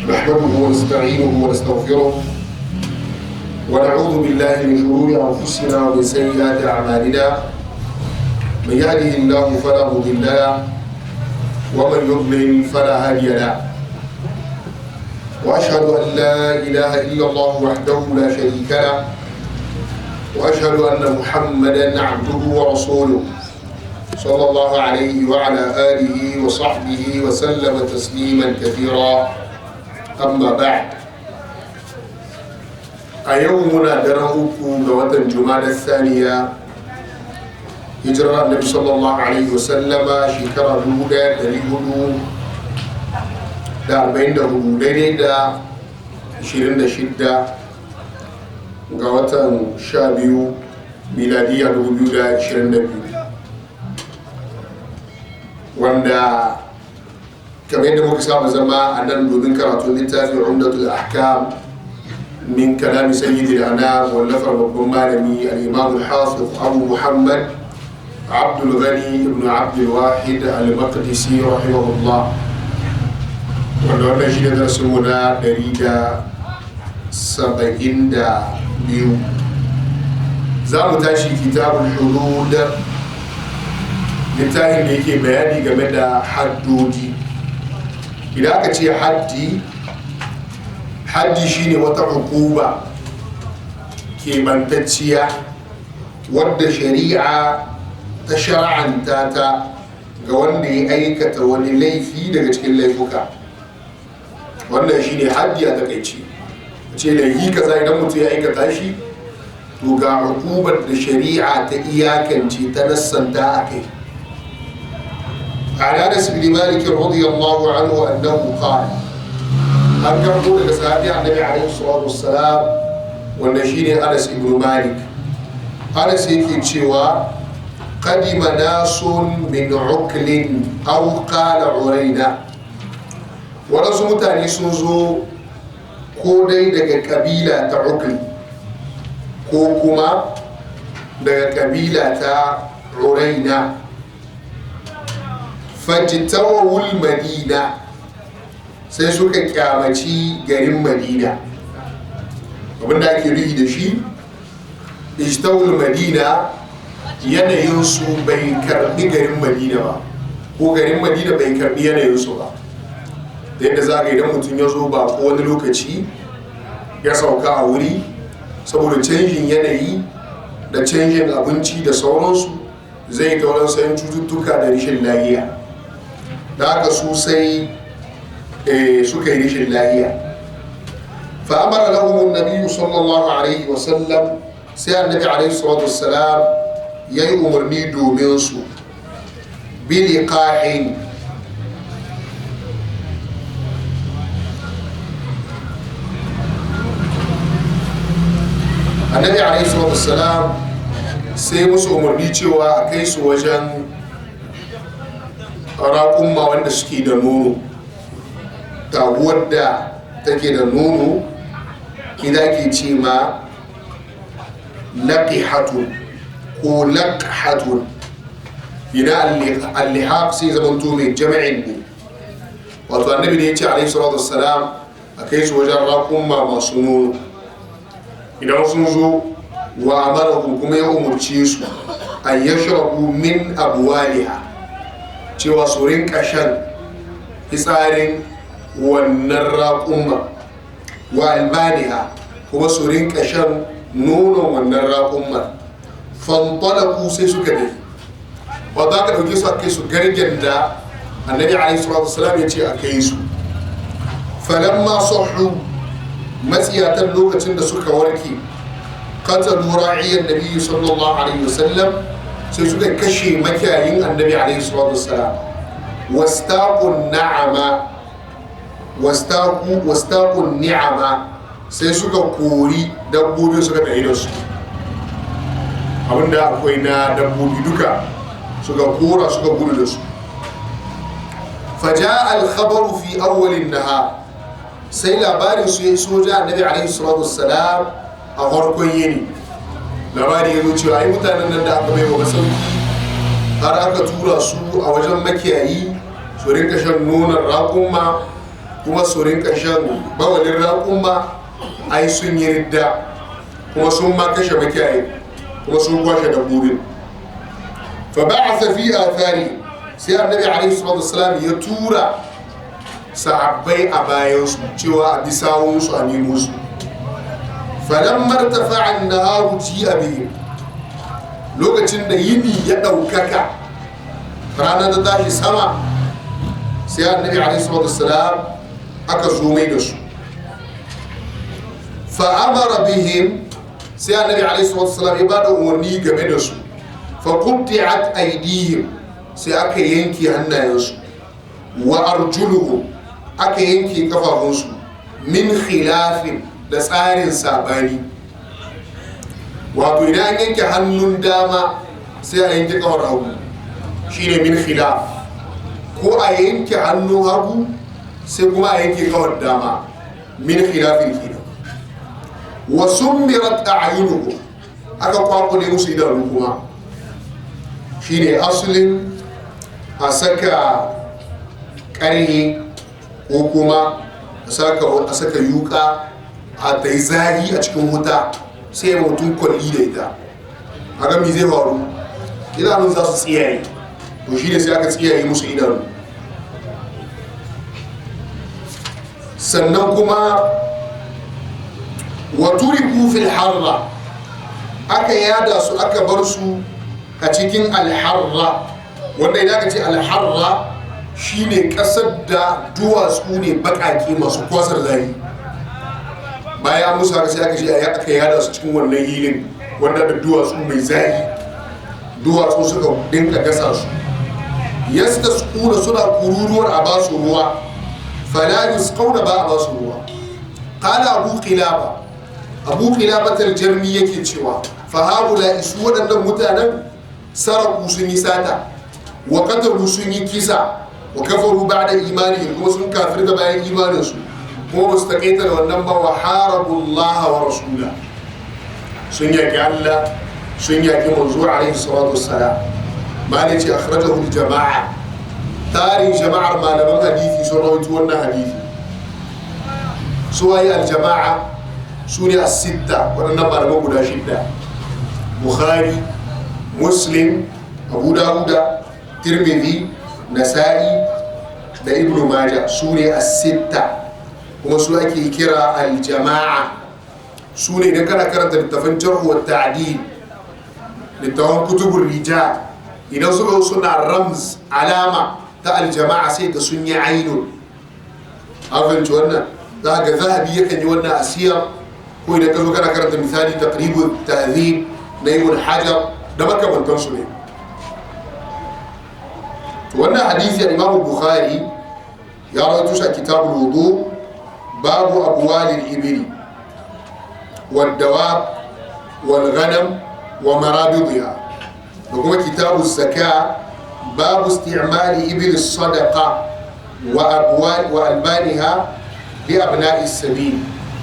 نحمده ونستعينه ونستغفره ونعوذ بالله من شرور أنفسنا ومن سيئات أعمالنا من يهده الله فلا مضل له ومن يضلل فلا هادي له وأشهد أن لا إله إلا الله وحده لا شريك له وأشهد أن محمدا عبده ورسوله صلى الله عليه وعلى آله وصحبه وسلم تسليما كثيرا أما بعد أيومنا درهوكو قوة جمال الثانية هجرة النبي صلى الله عليه وسلم شكرا لودا دليهدو دا 40 daidai da 26 ga watan 12 miladiya 2022 wanda kamar yadda muka saba zama a nan domin karatun littafin Umdatul Ahkam min kalami sayyidil anam wallafar babban malami al-imam al-hafiz Abu Muhammad Abdul Ghani ibn Abdul Wahid al-Maqdisi rahimahullah wanda wannan shi ne darasin mu na 172 za mu tashi kitabul hudud littafin da yake bayani game da haddodi. Idan aka ce haddi shine wata hukuma keɓantacciya wadda shari'a ta shar'anta ta ga wanda ya aikata wani laifi daga cikin laifuka. Wannan shine haddi a takaice, ce laifi kaza idan mutum ya aikata shi to ga hukumar da shari'a ta iyakance ta nassanta a kai. عن انس بن مالك رضي الله عنه انه قال an karbo daga sahabi annabi alaihi salatu wassalam wanda shine Anas ibn Malik. Anas yake cewa qadima nasun min uklin aw qala uraina, wadansu mutane sun zo ko dai daga kabila ta ukl ko kuma daga kabila ta uraina fajtawul madina, sai suka kyamaci garin madina. abinda ake nufi da shi ijtawul madina, yanayinsu bai karbi garin madina ba ko garin madina bai karbi yanayinsu ba. da yadda za ga idan mutum ya zo ba ko wani lokaci ya sauka a wuri, saboda canjin yanayi da canjin abinci da sauransu zai ta wadansu yan cututtuka da rashin lafiya. da haka su sai suka yi rashin lafiya. fa'amara lahumun nabiyu sallallahu alaihi wasallam, sai annabi alaihi salatu wassalam ya yi umarni domin su bili ƙa'in, annabi alaihi salatu wassalam sai musu umarni cewa a kai su wajen raƙumma wanda suke da nono. taguwar da take da nono idan ke ce ma laqihatun ko laqhatun. idan al-lihaq sai zamanto mai jama'in ne, wato annabi ne ya ce alaihi salatu wassalam a kai su wajen raƙumma masu nono. idan sun zo wa amarahum, kuma ya umurce su an yashrabu min abwaliha, cewa su rinka shan fitsarin wannan raƙumma, wa albaniha, kuma su rinka shan nonon wannan raƙummar. fantalaku, sai suka tafi. ba za ka ɗauke su a kai su gargen da annabi alaihi salatu wasalam ya ce a kai su. falamma sahhu, matsiyatan lokacin da suka warke, qatalu ra'iyan nabi sallallahu alaihi wasallam, sai suka kashe makiyayin annabi alaihi salatu wassalam. wastaqun ni'ama, sai suka kori dabbobi suka tafi da su. abinda akwai na dabbobi duka suka kora suka gudu da su. faja'a al-khabaru fi awwalin nahar, sai labarin su ya soja annabi alaihi salatu wassalam a farkon yini. labari ya zo cewa ai mutanen nan da aka bai wa masauki har aka tura su a wajen makiyayi su rinka shan nonon raƙumma kuma su rinka shan bawalin raƙumma ai sun yi ridda kuma sun ma kashe makiyaye kuma sun kwashe dabbobin. Fa ba'atha fi athari, sai annabi alaihi salatu wassalam ya tura sahabbai a bayansu cewa a bi sawunsu a nemo su. Falamma irtafa'a an-naharu ji'a bihim, lokacin da yini ya ɗaukaka ranar da tashi sama, sai annabi alaihi salatu wassalam aka zo mai da su. Fa'amara bihim, sai annabi alaihi salatu wassalam ya bada umarni game da su. Fa qutti'at aydihim, sai aka yanke hannayensu, wa arjuluhum, aka yanke kafafunsu, min khilafin, da tsarin sabani. Wato idan an yanke hannun dama sai a yanke kafar hagu, shine min khilaf, ko a yanke hannun hagu sai kuma a yanke kafar dama, min khilafin kenan. Wa summirat a'yunuhum, aka kwakule musu idanu kuma, shine asalin a saka ƙarhe ko kuma a saka yuka a ta yi zari a cikin wuta sai mutum kwalli da ita. Haka mi zai faru, idanun za su tsiyaye, to shi ne sai aka tsiyaye musu idanu. Sannan kuma wa turiku fil harra, aka yada su aka bar su a cikin alharra, wanda idan aka ce alharra shine kasar da duwatsu ne bakake masu kwasar zari. Bayan musu haka sai aka ce aka yada su cikin wannan hilin wanda da duwatsu mai zari, duwatsu suka dinka gasa su. Yastasquna, suna kururuwar a ba su ruwa, fala yusqawna, ba a ba su ruwa. Qala Abu Qilaba al-Jarmi yake cewa fa haula isu waɗannan mutanen saraku sun yi sata, wa qatalu sun yi kisa, wa kafaru ba'da imanihim, kuma sun kafirta bayan imaninsu, kuma ba su taƙaita da wannan ba, wa harabu Allah wa rasula, sun yaƙi Allah, sun yaƙi manzo alaihi salatu wassalam. Malai ce akhrajahu al-jama'a, tarin jama'ar malaman hadisi sun rawaito wannan hadisi. Suwaye al-jama'a su ne as-sitta, waɗannan malaman guda shidda: Bukhari, Muslim, Abu Dawuda, Tirmidhi, Nasa'i da Ibn Majah, su ne as-sitta, kuma su ake kira al-jama'a. Su ne idan kana karanta littafin jarh wa ta'dil, littafin kutubur rijal, idan suka suna ramz, alama ta al-jama'a sai ga sun yi ainun. An fahimci wannan? Za ga Zahabi yakan yi wannan asiyar, ko idan ka zo kana karanta misali taqribut tahdhib na Ibn Hajar da makamantansu ne. Wannan hadisi al-Imam Bukhari ya rawaito shi a kitabul wudu, babu abwalil ibli wad dawab wal ghanam wa marabidiha, da kuma kitabuz zaka, babu isti'mali ibli sadaqa wa albaniha li abna'i sabil,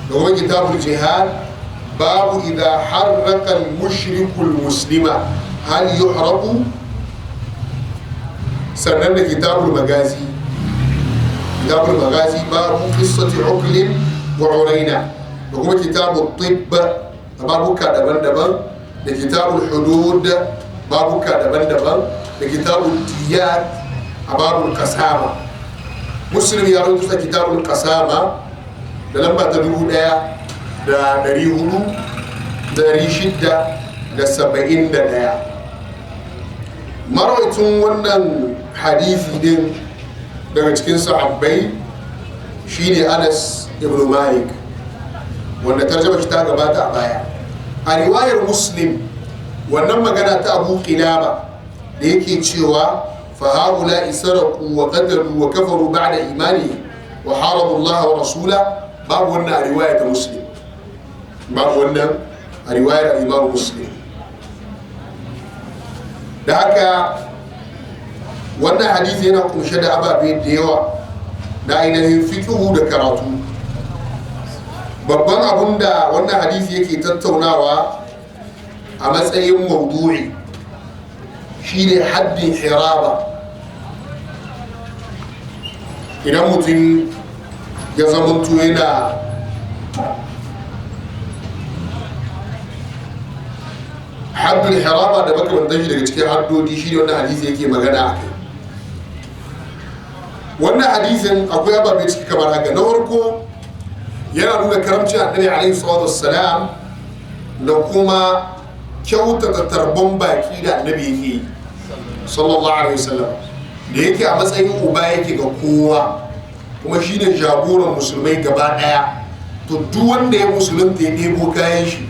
da kuma kitabul jihad, babu idha harraka al-mushriku al-muslima hal yuhraqu. Sannan da kitabul magazi babu qissati uklin wa uraina, da kuma kitabul tibb, da babuka daban-daban, da kitabul hudud, babuka daban-daban, da kitabul diyat, a babul qasama. Muslim ya rubuta kitabul qasama da lamba ta 1471. Marwaitun wannan hadisi din daga cikin sahabbai shine Anas ibn Malik, wanda tarjuma shi ta gabata a baya. A riwayar Muslim, wannan magana ta Abu Qilaba da yake cewa fa haula isaraku wa qatalu wa kafaru ba'da imani wa harabu Allah wa rasula, babu wannan a riwaya ta Muslim, babu wannan a riwayar Imam Muslim. Da haka wannan hadisi yana kunshe da ababe da yawa na ainihin fiqhu da karatu. Babban abun da wannan hadisi yake tattaunawa a matsayin maudu'i shine haddin hiraba. Idan mutum ya zamanto yana haddul harama da makamantan shi daga cikin haddodi shi ne wannan hadisi yake magana a kai. Wannan hadisin akwai ababe ciki kamar haka. Na farko yana nuna karamcin annabi alaihi salatu wassalam da kuma kyautata tarban baki da annabi yake yi sallallahu alaihi wasallam, da yake a matsayin uba yake ga kowa kuma shi ne jagoran musulmai gaba daya. To duk wanda ya musulunta ya ɗebo kayan shi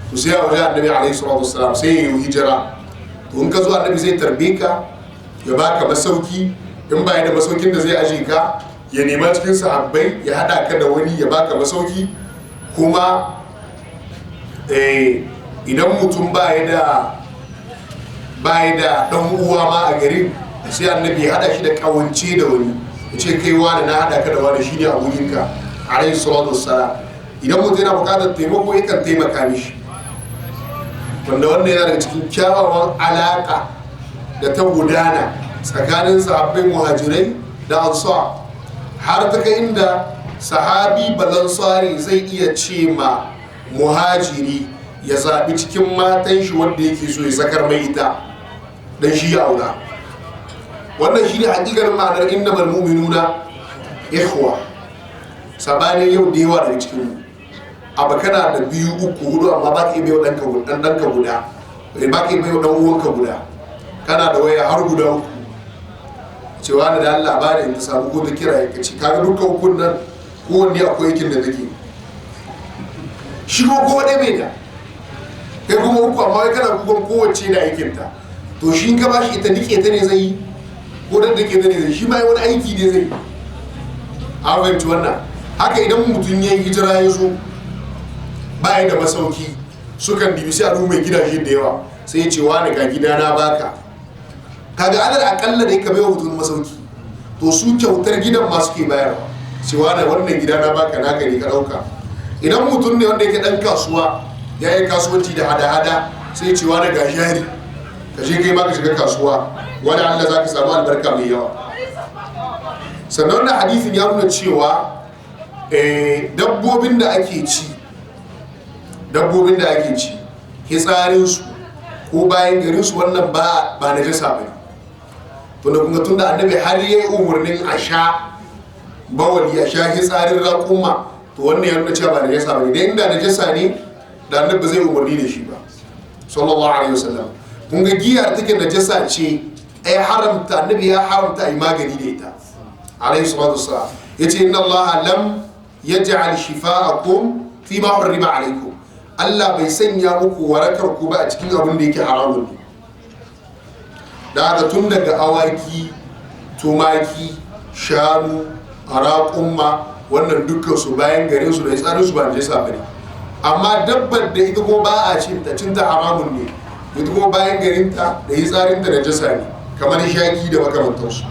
to sai a wajen annabi alaihi salatu wassalam sai ya yi hijira. To in ka zo annabi zai tarbe ka ya baka masauki, in ba ya da masaukin da zai aje ka ya nema cikin sahabbai ya hada ka da wani ya baka masauki. Kuma idan mutum ba ya da dan uwa ma a garin sai annabi ya hada shi da kawance da wani ya ce kai wani na hada ka da wani shine abokinka alaihi salatu wassalam. idan mutum yana bukatar taimako yakan taimaka mishi, wanda wannan yana daga cikin kyawawan alaka da ta gudana tsakanin sahabbai muhajirai da ansar, har ta kai inda sahabi balansari zai iya ce ma muhajiri ya zaɓi cikin matan shi wanda yake so ya sakar mai ita dan shi ya aura. wannan shi ne hakikar ma'anar innamal mu'minuna ikhwa. sabanin yau da yawa daga cikin abu kana da biyu uku hudu amma ba ka iya bayo ɗanka guda, ba ka iya bayo ɗan uwanka guda, kana da waya har guda uku, cewa da Allah ba da in ta samu ko ta kira ya kace kaga dukkan hukun nan kowanne akwai yakin da take shi ko ɗaya bai da kai kuma uku amma wai kana kukan kowace da aikinta. to shi ka ba shi ita nike ta ne zai yi ko da ke ta ne zai shi ma wani aiki ne zai yi. an fahimci wannan. haka idan mutum ya yi hijira ya zo ba da masauki sukan dibi sai a mai gidaje da yawa sai ya ce wani ga gida na baka, kaga alal akalla da ka baiwa mutum masauki to su kyautar gidan ma suke bayarwa, cewa da wannan gida na baka naka ne ka dauka. idan mutum ne wanda yake dan kasuwa ya yi kasuwanci da hada-hada sai cewa da ga jari ka je kai ma ka shiga kasuwa wani Allah za ka samu albarka mai yawa. sannan wannan hadisin ya nuna cewa dabbobin da ake ci hitsarinsu ko bayan garinsu wannan ba na jasa bane. tunda annabi har yayi umarnin a sha bawali a sha hitsarin raƙuma, to wannan ya nuna cewa ba na jasa bane. dan inda na jasa ne da annabi zai umarni da shi ba sallallahu alaihi wasallam. kun ga giya take da jasa ce haramta, annabi ya haramta a yi magani da ita alaihi salatu wassalam. yace inna allaha lam yaj'al shifa'akum fi ma harrima alaikum, Allah bai sanya muku warakar ku ba a cikin abin da yake haramun ne. da haka tun daga awaki, tumaki, shanu, raƙumma, wannan dukkan su bayan garin su da tsarin su ba jesa bane. amma dabbar da ita kuma ba a cinta haramun ne, ita kuma bayan garinta da tsarinta da jasa ne, kamar shaki da makamantansu.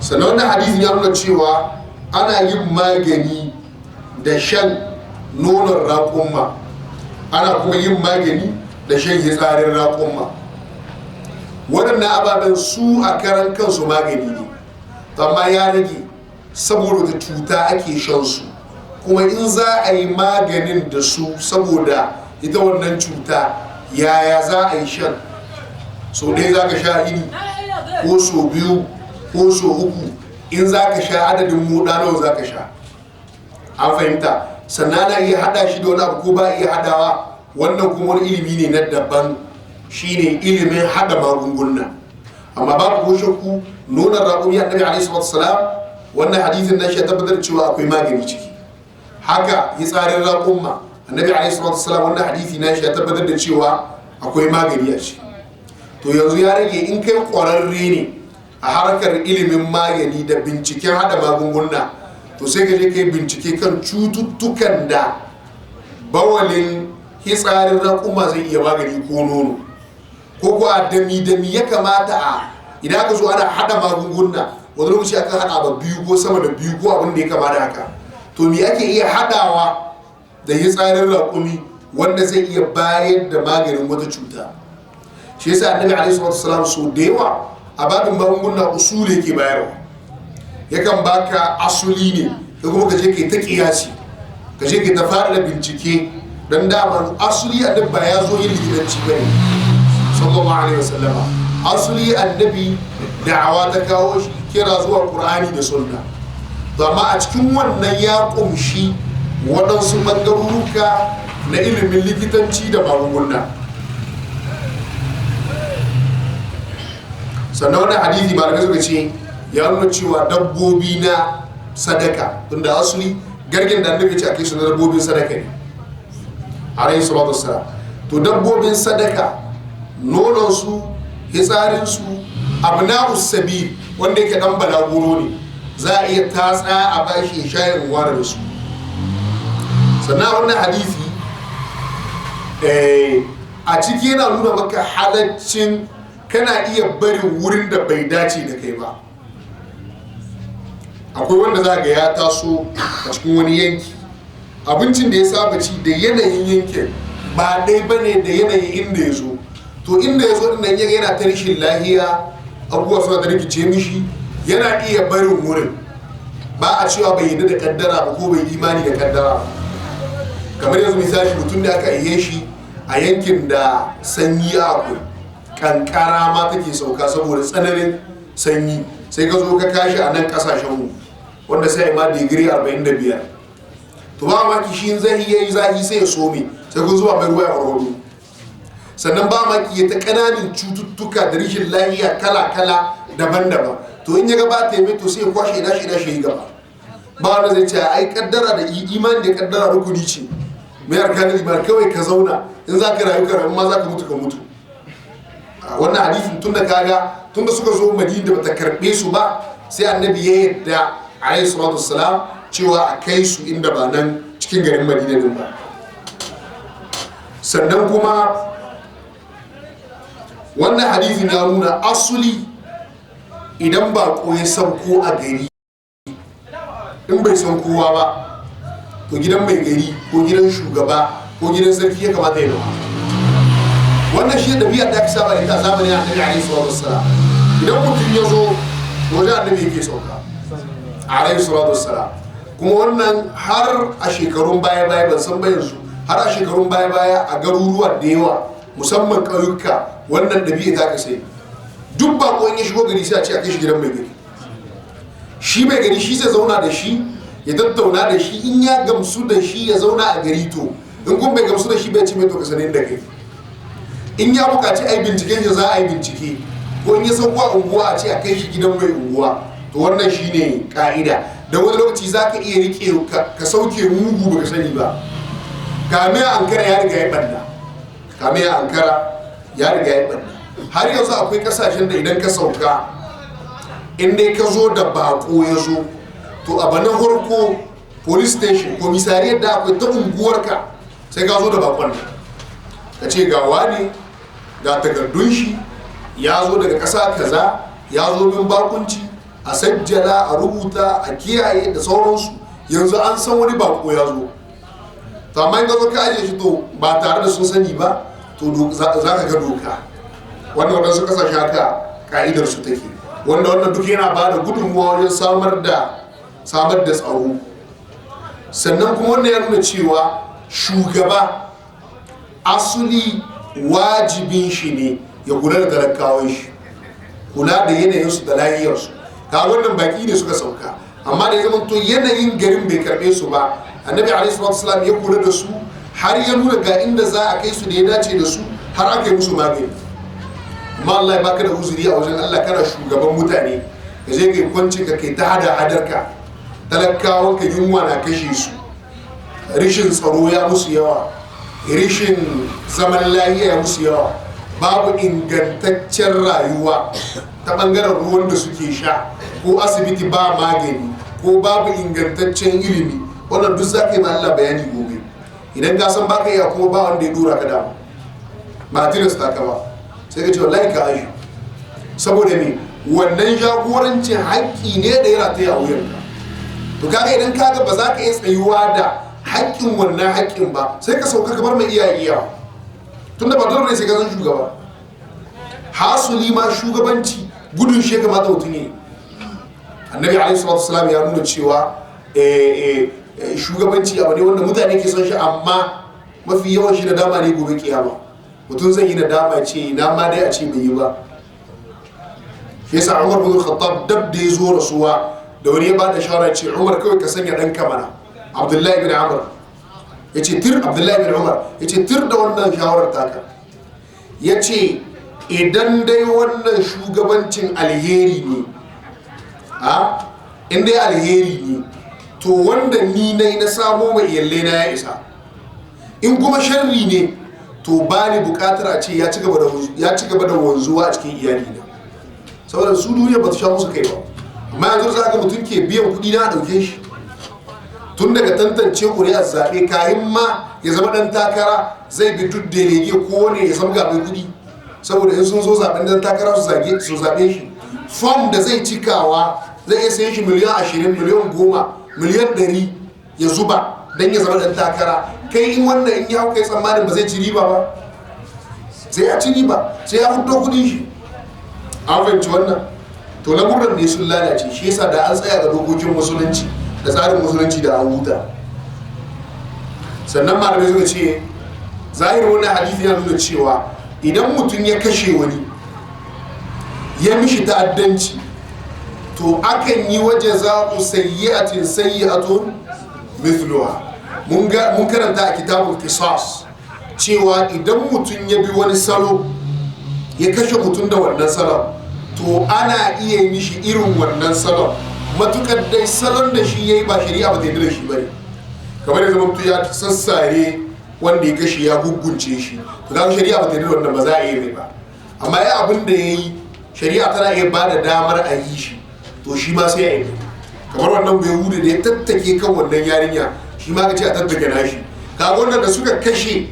sannan wannan hadisin ya nuna cewa ana yin magani da shan nonon raƙumma, ana kuma yin magani da shan hitsarin raƙumma. waɗannan ababen su a karan kansu magani ne, amma ya rage saboda ta cuta ake shan su, kuma in za a yi maganin da su saboda ita wannan cuta yaya za a yi shan. so ɗaya za ka sha ini ko so biyu ko so uku, in za ka sha adadin moɗa nawa za ka sha. an fahimta. sannan na iya hada shi da wani abu ko ba iya hadawa, wannan kuma wani ilimi ne na daban, shine ilimin hada magunguna. amma babu ko shakku nonon raƙumi annabi alaihi salatu wasalam wannan hadisin na shi ya tabbatar cewa akwai magani ciki. haka hitsarin raƙumma annabi alaihi salatu wasalam wannan hadisi na shi ya tabbatar da cewa akwai magani a ciki. to yanzu ya rage in kai ƙwararre ne a harkar ilimin magani da binciken hada magunguna, to sai ka je kai bincike kan cututtukan da bawalin hitsarin raƙuma zai iya magani ko nono, ko ko a dami ya kamata a idan aka zo ana hada magunguna wani lokaci akan hada ba biyu ko sama da biyu ko abin da ya kamata haka. to me ake iya hadawa da hitsarin raƙumi wanda zai iya bayar da maganin wata cuta? shi yasa annabi alaihi salatu wasallam so da yawa a babin magunguna usuli yake bayarwa. yakan baka asuli ne da kuma ka je kai ta kiyasi ka je kai ta fara bincike dan daman asuli annabi ba ya zo yin likitanci bane sallallahu alaihi wasallama. asuli annabi da'awa ta kawo shi kira zuwa qur'ani da sunna, to amma a cikin wannan ya kumshi waɗansu ɓangaruruka na ilimin likitanci da magunguna. sannan wani hadisi ba da suka ce ya nuna cewa dabbobi na sadaka, tunda asali gargin da annabi ce a kai su na dabbobin sadaka ne alayhi salatu wassalam. to dabbobin sadaka nononsu, hitsarinsu, abna'us sabil wanda yake dan balaguro ne za a iya tatsa a bashi shayin ware da su. sannan wannan hadisi a ciki yana nuna maka halaccin kana iya barin wurin da bai dace da kai ba. akwai wanda za ga ya taso a cikin wani yanki, abincin da ya saba ci da yanayin yankin ba dai bane da yanayin inda ya zo, to inda ya zo din nan yana ta rashin lahiya, abubuwa suna da rikice mishi, yana iya barin wurin. ba a cewa bai yadda da kaddara ba ko bai imani da kaddara ba. kamar yanzu misali mutum da aka aihe shi a yankin da sanyi akwai, kankara ma take sauka saboda tsananin sanyi, sai ka zo ka kashi a nan kasashen mu wanda sai ma digiri 45, to ba maki shi zahi yayi zahi sai ya some, sai kun zuwa mai ruwa ya warwaro. sannan ba maki ya ta kananin cututtuka da rishin lahiya kala-kala daban-daban, to in ya gaba ta yi to sai ya kwashe ina shi gaba. ba wanda zai ce ai kaddara da imani da kaddara rukuni ce, mai arkanin iman kawai ka zauna, in za ka rayu ka rayu, ma za ka mutu ka mutu. wannan hadisin tunda suka zo madina da bata karbe su ba, sai annabi ya yadda alayhi salatu wassalam cewa a kai su inda ba nan cikin garin madina din ba. sannan kuma wannan hadisin ya nuna asuli idan ba ya sauko a gari, in bai san kowa ba, to gidan mai gari ko gidan shugaba ko gidan sarki ya kamata ya zama. wannan shi da biyar da aka saba da ita zamanin annabi alaihi salatu wassalam. idan mutum ya zo wajen annabi yake sauka alaihi salatu wassalam. kuma wannan har a shekarun baya ban san ba yanzu, har a shekarun baya a garuruwa da yawa musamman ƙauyuka wannan ɗabi'a ta kasai. duk bakon ya shigo gari sai a ce a kai shi gidan mai gari. shi mai gari shi zai zauna da shi ya tattauna da shi, in ya gamsu da shi ya zauna a gari, to in kun bai gamsu da shi bai ce mai to ka sanin da kai. in ya bukaci a yi binciken shi za a yi bincike, ko in ya sauko a unguwa a ce a kai shi gidan mai unguwa, to wannan shi ne ka'ida. da wani lokaci za ka iya rike ka sauke mugu ba ka sani ba, kame a ankara ya riga ya ɓanna, kame a ankara ya riga ya ɓanna. har yanzu akwai kasashen da idan ka sauka, in dai ka zo da bako ya zo, to a na farko police station ko misariyar da akwai ta unguwarka sai ka zo da bakon nan ka ce ga wani ga takardun shi ya zo daga ƙasa kaza, ya zo min bakunci, a sajjala a rubuta a kiyaye da sauransu. yanzu an san wani bako ya zo, to amma in ka zo ka ajiye shi to ba tare da sun sani ba, to za ka ga doka. wannan waɗansu ƙasashe haka ka'idar su take, wanda wannan duk yana ba da gudunmuwa wajen samar da tsaro. sannan kuma wannan ya nuna cewa shugaba asali wajibin shi ne ya kula da talakawan shi, kula da yanayinsu da lahiyarsu. ka wannan baki ne suka sauka, amma da ya zama to yanayin garin bai karbe su ba, annabi alaihi salatu wasallam ya kula da su, har ya nuna ga inda za a kai su da ya dace da su, har aka yi musu magani. amma Allah ya baka da uzuri a wajen Allah, kana shugaban mutane, ka je kai kwanci ka kai ta hadarka, talakawan ka yunwa na kashe su, rishin tsaro ya musu yawa, rishin zaman lafiya ya musu yawa, babu ingantaccen rayuwa ta bangaren ruwan da suke sha, ko asibiti ba magani, ko babu ingantaccen ilimi. wannan duk za ka yi ma Allah bayani gobe, idan ka san baka iya kuma ba wanda ya dora ka da ba tilasta ka ba, sai ka ce wallahi ka aji. saboda me? wannan jagorancin haƙƙi ne da yana ta yi a wuyanka. to kaga idan kaga ba za ka iya tsayuwa da haƙƙin wannan haƙƙin ba, sai ka sauka kamar mai iya tunda ba dole ne sai ka zan shugaba. hasuli ma shugabanci gudun shi kamata mutum yi, annabi alaihi salatu wasalam ya nuna cewa shugabanci abu ne wanda mutane ke son shi, amma mafi yawan shi nadama ne gobe kiyama. mutum zai yi nadama ce na ma dai a ce bai yi ba. shi yasa Umar bin Khattab dab da ya zo rasuwa da wani ya bada shawara ce Umar kawai ka sanya dan kamana Abdullahi bin Amr yace tir Abdullahi bin Umar yace tir da wannan shawarar taka, yace idan dai wannan shugabancin alheri ne in dai alheri ne to wanda ni na samo mai iyalai na ya isa, in kuma sharri ne to ba ni bukatar a ce ya ci gaba da wanzuwa a cikin iyali na, saboda su duniya ba ta sha musu kai ba. amma yanzu za ka mutum ke biyan kuɗi na ɗauke shi tun daga tantance ƙuri'ar zaɓe kayan ma ya zama ɗan takara zai bi duk delege ko ne ya zama gaɓe kuɗi, saboda in sun zo zaɓen ɗan takara su zaɓe shi. fom da zai cikawa zai iya sayan shi miliyan 20 miliyan 10 miliyan 100 ya zuba don ya zama ɗan takara. kai in wannan in ya hau kai tsammanin ba zai ci riba ba, sai ya ci riba sai ya hudo kuɗin shi. an fahimci wannan? to lamuran ne sun lalace, shi yasa da an tsaya ga dokokin musulunci da tsarin musulunci da an huta. sannan malamai suka ce zahirin wannan hadisi yana nuna cewa idan mutum ya kashe wani ya mishi ta'addanci to akan yi waje za'u sayyi'atun mithluha. mun karanta a kitabul qisas cewa idan mutum ya bi wani salo ya kashe mutum da wannan salon to ana iya mishi irin wannan salon, matukar dai salon da shi yayi ba shari'a ba ta yi da shi bane. kamar da zama mutum ya sassare wanda ya kashe ya gugunce shi, to kaga shari'a ba ta yi da wannan ba za a yi ba. amma ya abin da yayi shari'a tana iya ba da damar a yi shi, to shi ma sai a yi. kamar wannan bai hude da ya tattake kan wannan yarinya, shi ma ka ce a tattake nashi. kaga wannan da suka kashe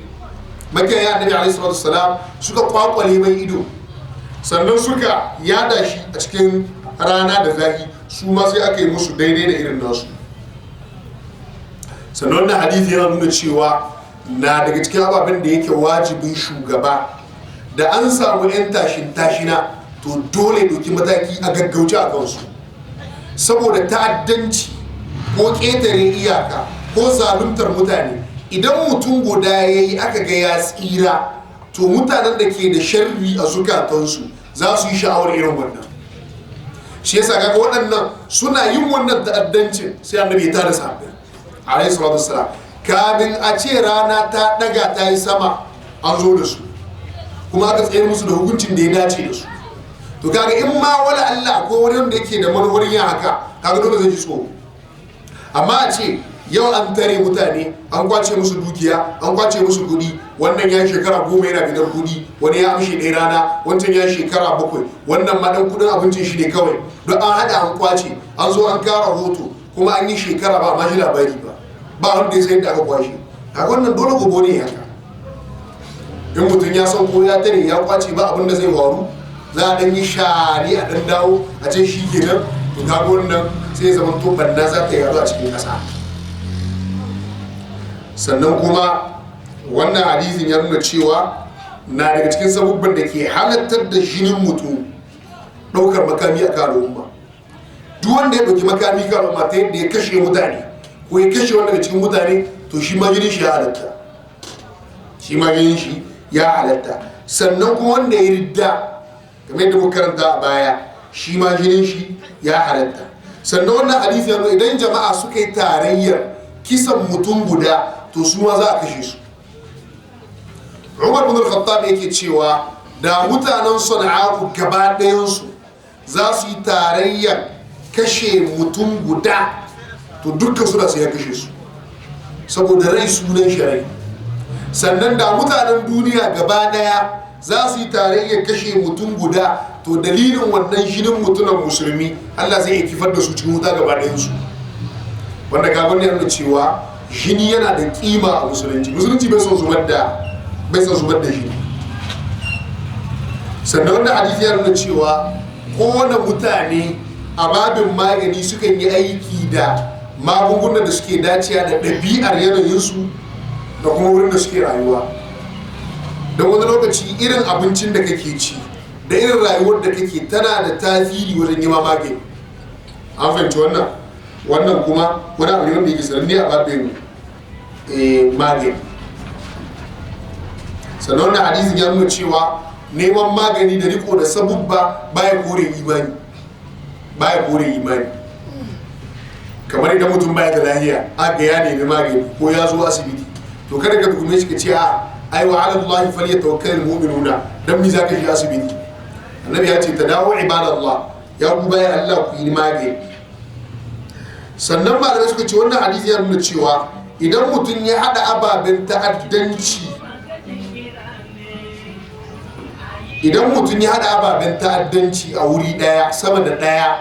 makiyaya annabi alaihi salatu wasalam suka kwakwale mai ido, sannan suka yada shi a cikin rana da zafi, su ma sai aka yi musu daidai da irin nasu. sannan wannan hadisi yana nuna cewa na daga cikin ababen da yake wajibin shugaba da an samu 'yan tashina to dole doki mataki a gaggauce a kansu, saboda ta'addanci ko ƙetare iyaka ko zaluntar mutane. idan mutum guda ya yi aka ga ya tsira, to mutanen da ke da sharri a zukatansu za su yi sha'awar irin wannan. shi yasa kaga waɗannan suna yin wannan ta'addancin sai annabi ya tada sahabbai alayhi salatu wassalam, kamin a ce rana ta daga ta yi sama an zo da su kuma aka tsayar musu da hukuncin da ya dace da su. to kaga in ma wala Allah ko wani wanda yake da manufar yin haka, kaga dole zai ji tsoro. amma a ce yau an tare mutane, an kwace musu dukiya, an kwace musu kudi, wannan ya shekara 10 yana bidar kudi, wani ya amshe ɗaya rana, wancan ya shekara 7, wannan ma dan kudin abincin shi ne kawai, don an hada an kwace, an zo an kara hoto, kuma an yi shekara ba ma shi labari ba wanda ya sayar da aka kwashe. a wannan dole gobe ne haka. in mutum ya san ko ya tare ya kwace ba abin da zai faru, za a dan yi shari a dan dawo a ce shi kenan, to kaga wannan sai ya zama to banna za ta yaɗu a cikin ƙasa. sannan kuma wannan hadisin ya nuna cewa na daga cikin sabubban da ke halattar da jinin mutum ɗaukar makami a kan al'umma. duk wanda ya ɗauki makami kan al'umma ta yadda ya kashe mutane ko ya kashe wanda daga cikin mutane, to shi ma jinin shi ya halatta. sannan kuma wanda ya ridda kamar yadda muka karanta a baya, shi ma jinin shi ya halatta. sannan wannan hadisi ya nuna idan jama'a suka yi tarayyar kisan mutum guda, to su ma za a kashe su. Umar bin Khattab yake cewa da mutanen Sana'u gaba ɗayansu za su yi tarayyar kashe mutum guda, to dukkan su da su ya kashe su, saboda rai sunan shi rai. sannan da mutanen duniya gaba ɗaya za su yi tarayyar kashe mutum guda, to dalilin wannan jinin mutunan musulmi Allah zai iya kifar da su cikin wuta gaba ɗayansu. wanda kaga ne yana cewa jini yana da kima a musulunci bai son zubar da jini. sannan wanda hadisi ya nuna cewa kowane mutane a babin magani sukan yi aiki da magungunan da suke dacewa da ɗabi'ar yanayinsu da kuma wurin da suke rayuwa. don wani lokaci irin abincin da kake ci da irin rayuwar da kake tana da tasiri wajen yi magani. an fahimci wannan kuma wani abu ne wanda yake sananne a babin magani. Sannan wannan hadisin ya nuna cewa neman magani da riko da sabubba baya kore imani. Kamar idan mutum baya da lahiya aga ya nemi magani ko ya zo asibiti, to kada ka tukume shi ka ce ai wa ala Allah falyatawakkalul mu'minuna, dan mi zaka je asibiti. Annabi ya ce tadawu ibadallah, ya ku bayan Allah ku yi magani. Sannan malamai suka ce wannan hadisi ya nuna cewa idan mutum ya hada ababen ta'addanci a wuri daya sama da daya,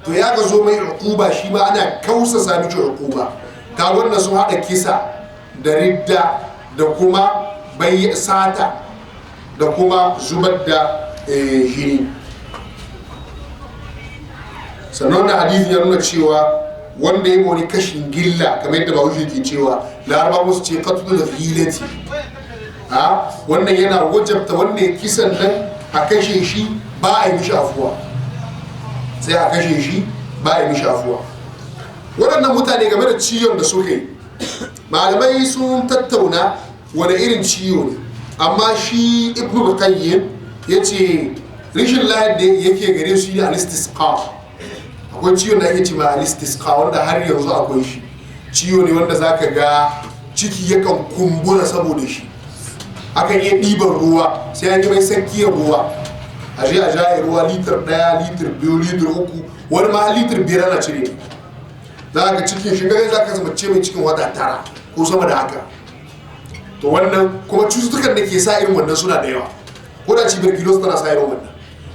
to ya ga zo mai uquba shi ma ana kausa sami uquba. Ka wannan sun hada kisa da ridda da kuma sata da kuma zubar da jini. Sannan da hadisi ya nuna cewa wanda ya wani kashin gilla kamar yadda bahaushe ke cewa, laraba musu ce qatlul ghilati, wannan yana wajabta wanda ya kisan nan a kashe shi ba a yi mishi afuwa, sai a kashe shi ba a yi mishi afuwa. Waɗannan mutane game da ciwon da suka yi, malamai sun tattauna wani irin ciwo ne, amma shi ibnu qayyim ya ce rishin lahiyar da yake gare su ne al-istisqa. Akwai ciwon da ake ce ma al-istisqa wanda har yanzu akwai shi. Ciwo ne wanda zaka ga ciki yakan kumbura saboda shi, akan iya ɗiban ruwa sai an yi mai sakkiyar ruwa, a je a jaye ruwa litir 1, litir 2, litir 3, wani ma litir 5 ana cire. Za ka cikin shi gare za ka zama ce mai cikin wata 9 ko sama da haka. To wannan kuma cututtukan da ke sa irin wannan suna da yawa, ko da tuberculosis tana sa irin wannan.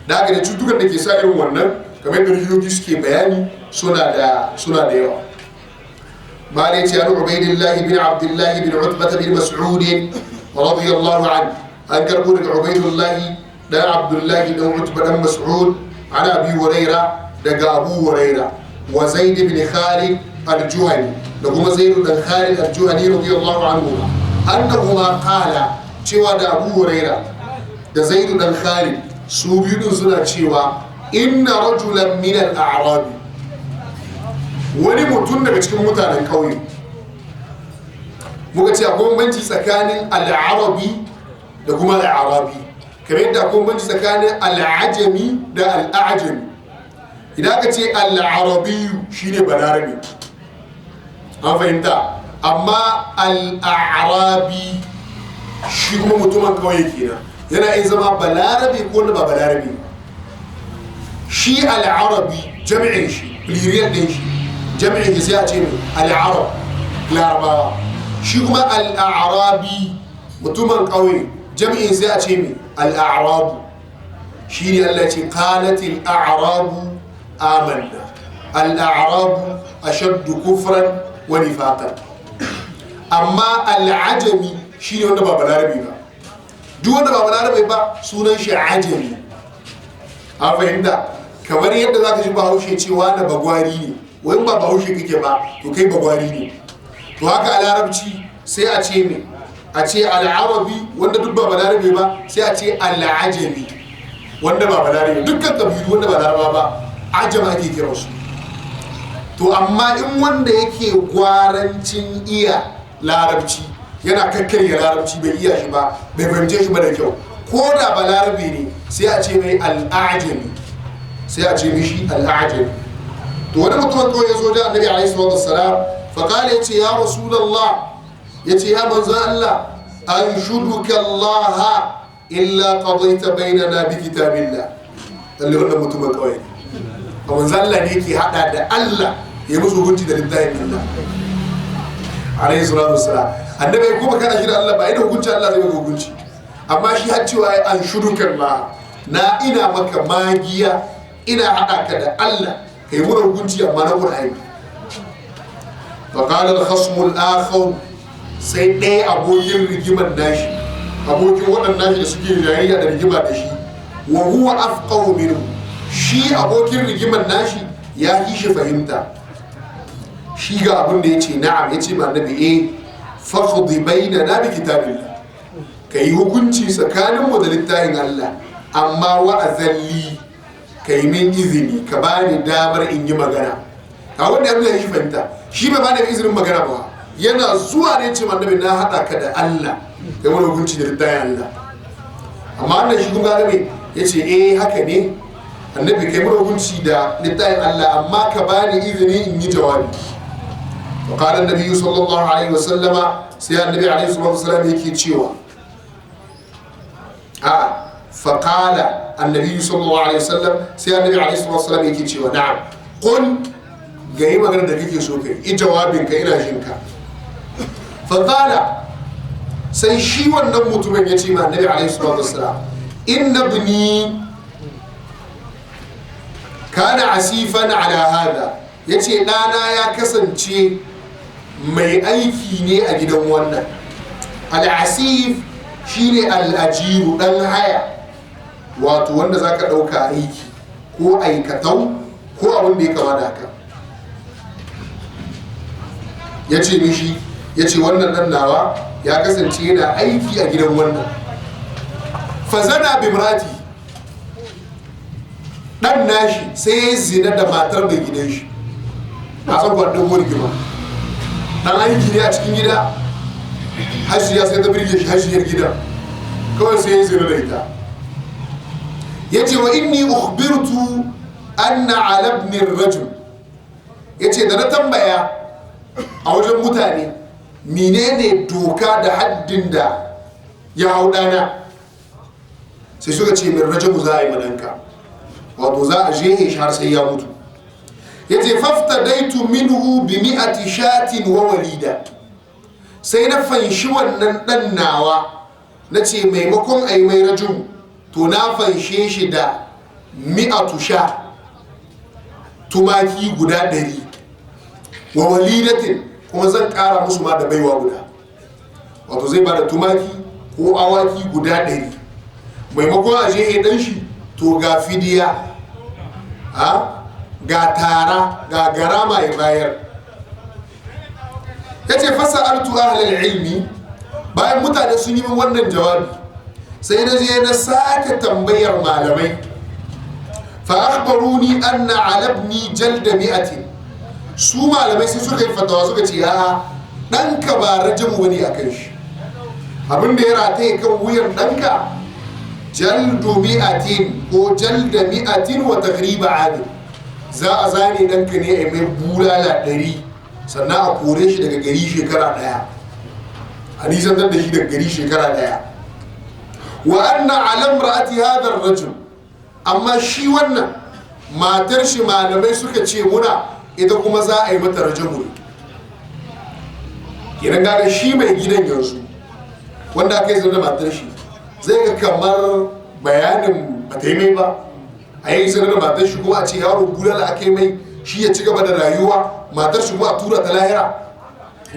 Da haka da cututtukan da ke sa irin wannan kamar yadda rikiyoyi suke bayani suna da yawa. Mala ya ce an Ubaidillahi bin Abdullahi bin Utbata bin Mas'udin radiyallahu anhu, an karbo daga Ubaidillahi dan Abdullahi dan Utba dan Mas'ud, an Abi Huraira daga Abu Huraira, wa Zaid bin Khalid al-Juhani da kuma Zaid bin Khalid al-Juhani radiyallahu anhu, annahuma qala, cewa da Abu Huraira da Zaid bin Khalid su biyu suna cewa inna rajulan min al-a'rab, wani mutum daga cikin mutanen kauye. Muka ce akwai bambanci tsakanin al-arabi da kuma al-arabi, kamar yadda akwai bambanci tsakanin al-ajami da al-a'jami. Idan ka ce al-arabi shine balarabe, an fahimta, amma al-a'rabi shi kuma mutumin kauye kenan, yana iya zama balarabe ko wanda ba balarabe. Shi al-arabi jami'in shi, plurial din shi, jami'in shi sai a ce al-arab, larabawa. Shi kuma al-a'rabi mutumin kauye, jami'in sai a ce al-a'rabu. Shi ne Allah ce qalatil a'rabu amanna, al-a'rabu ashaddu kufran wa nifaqan. Amma al-ajami shi ne wanda ba balarabe ba. Duk wanda ba balarabe ba sunan shi ajami, an fahimta. Kamar yadda za ka ji bahaushe cewa na bagwari ne, wani ba bahaushe kake ba to kai bagwari ne. To haka a larabci sai a ce al'arabi wanda duk ba balarabe ba, sai a ce al'ajami wanda ba balarabe. Dukkan kabilu wanda ba laraba ba ajama ake kira su. To amma in wanda yake gwarancin iya larabci, yana kakkarya larabci, bai iya shi ba, bai fahimce shi ba da kyau, ko da balarabe ne sai a ce mai al'ajami, sai a ce mishi al'ajami. To wani mutumin kawai ya zo da annabi alaihi salatu wassalam, faƙala ya ce ya rasulallah, ya ce ya manzan Allah, an shuduka Allah illa qadaita bainana bi kitabillah. Lalle wannan mutumin kawai a manzan Allah ne yake hada da Allah ya musu hukunci da littafin Allah alaihi salatu wassalam. Annabi kuma kana shi da Allah ba, idan hukunci Allah zai maka hukunci, amma shi har cewa an shuduka Allah, na ina maka magiya, ina hada ka da Allah kai mu hukunci amma na Qur'ani. فقال الخصم الآخر, sai ɗaya abokin rigimar nashi, abokin waɗannan nashi da suke jayayya da rigima da shi, wa huwa afqahu minhu, shi abokin rigimar nashi ya yi shi fahimta. Shi ga abin da yace na'am, yace ma annabi faqdi bainana bi kitabillah, kai hukunci tsakanin mu da littafin Allah, amma wa azalli, kai min izini, ka bani damar in yi magana. a wanda ya nuna shi fahimta shi bai ba da izinin magana ba yana zuwa ne ce annabi na haɗa ka da Allah kai wani hukunci da littafin Allah amma annan shi kuma game ya ce haka ne annabi kai wani hukunci da littafin Allah amma ka bani izini in yi jawabi wa qala annabi sallallahu alaihi wasallama sai annabi alaihi wasallam yake cewa fa qala annabi sallallahu alaihi wasallam sai annabi alaihi wasallam yake cewa na'am qul ga yi magana da kake so kai i jawabin ka ina jin ka fa qala sai shi wannan mutumin ya ce ma annabi alaihi wasallam inna ibni kana asifan ala hada yace dana ya kasance mai aiki ne a gidan wannan al-asif shine al-ajiru dan haya wato wanda zaka dauka aiki ko aikatau ko abin da ya kama da haka yace mishi yace wannan dan nawa ya kasance yana aiki a gidan wannan fazana bi imrati dan nashi sai ya zina da matar mai gidan shi a tsakon dan wurgima dan aiki ne a cikin gida hajiya sai ta birge shi hajiyar gidan kawai sai ya zina da ita yace wa inni ukhbirtu anna ala ibn ar-rajul yace da na tambaya a wajen mutane menene doka da haddin da ya hau dana sai suka ce min rajamu za a yi madanka wato za a jehe shi har sai ya mutu yace faftadaitu minhu bi mi'ati shatin wa walida sai na fanshi wannan dan nawa nace maimakon ai mai rajum to na fanshe shi da mi'atu sha tumaki guda 100 wa walidatin kuma zan kara musu ma da baiwa guda wato zai bada tumaki ko awaki guda 100 maimakon a je dan shi to ga fidiya ga tara ga garama ya bayar yace fasa'altu ahlal ilmi bayan mutane sun yi min wannan jawabi sai na je na sake tambayar malamai fa akhbaruni anna ala ibni jalda mi'atin su malamai sai suka yi fatawa suka ce ɗanka ba rajamu bane akan shi abinda ya rataye kan wuyan ɗanka jaldu mi'atin ko jalda mi'atin wa taghriba 'adil za a zane ɗanka ne a mai bulala 100 sannan a kore shi daga gari shekara 1 a nisantar da shi daga gari shekara 1 wa anna alam ra'ati hadar rajul amma shi wannan matar shi malamai suka ce muna ita kuma za a yi mata rajamu kenan gaga shi mai gidan yanzu wanda aka yi zama da matar shi zai ga kamar bayanin ba ta yi mai ba a yi sanar da matar shi kuma a ce yaro bulala aka yi mai shi ya ci gaba da rayuwa matar shi kuma a tura ta lahira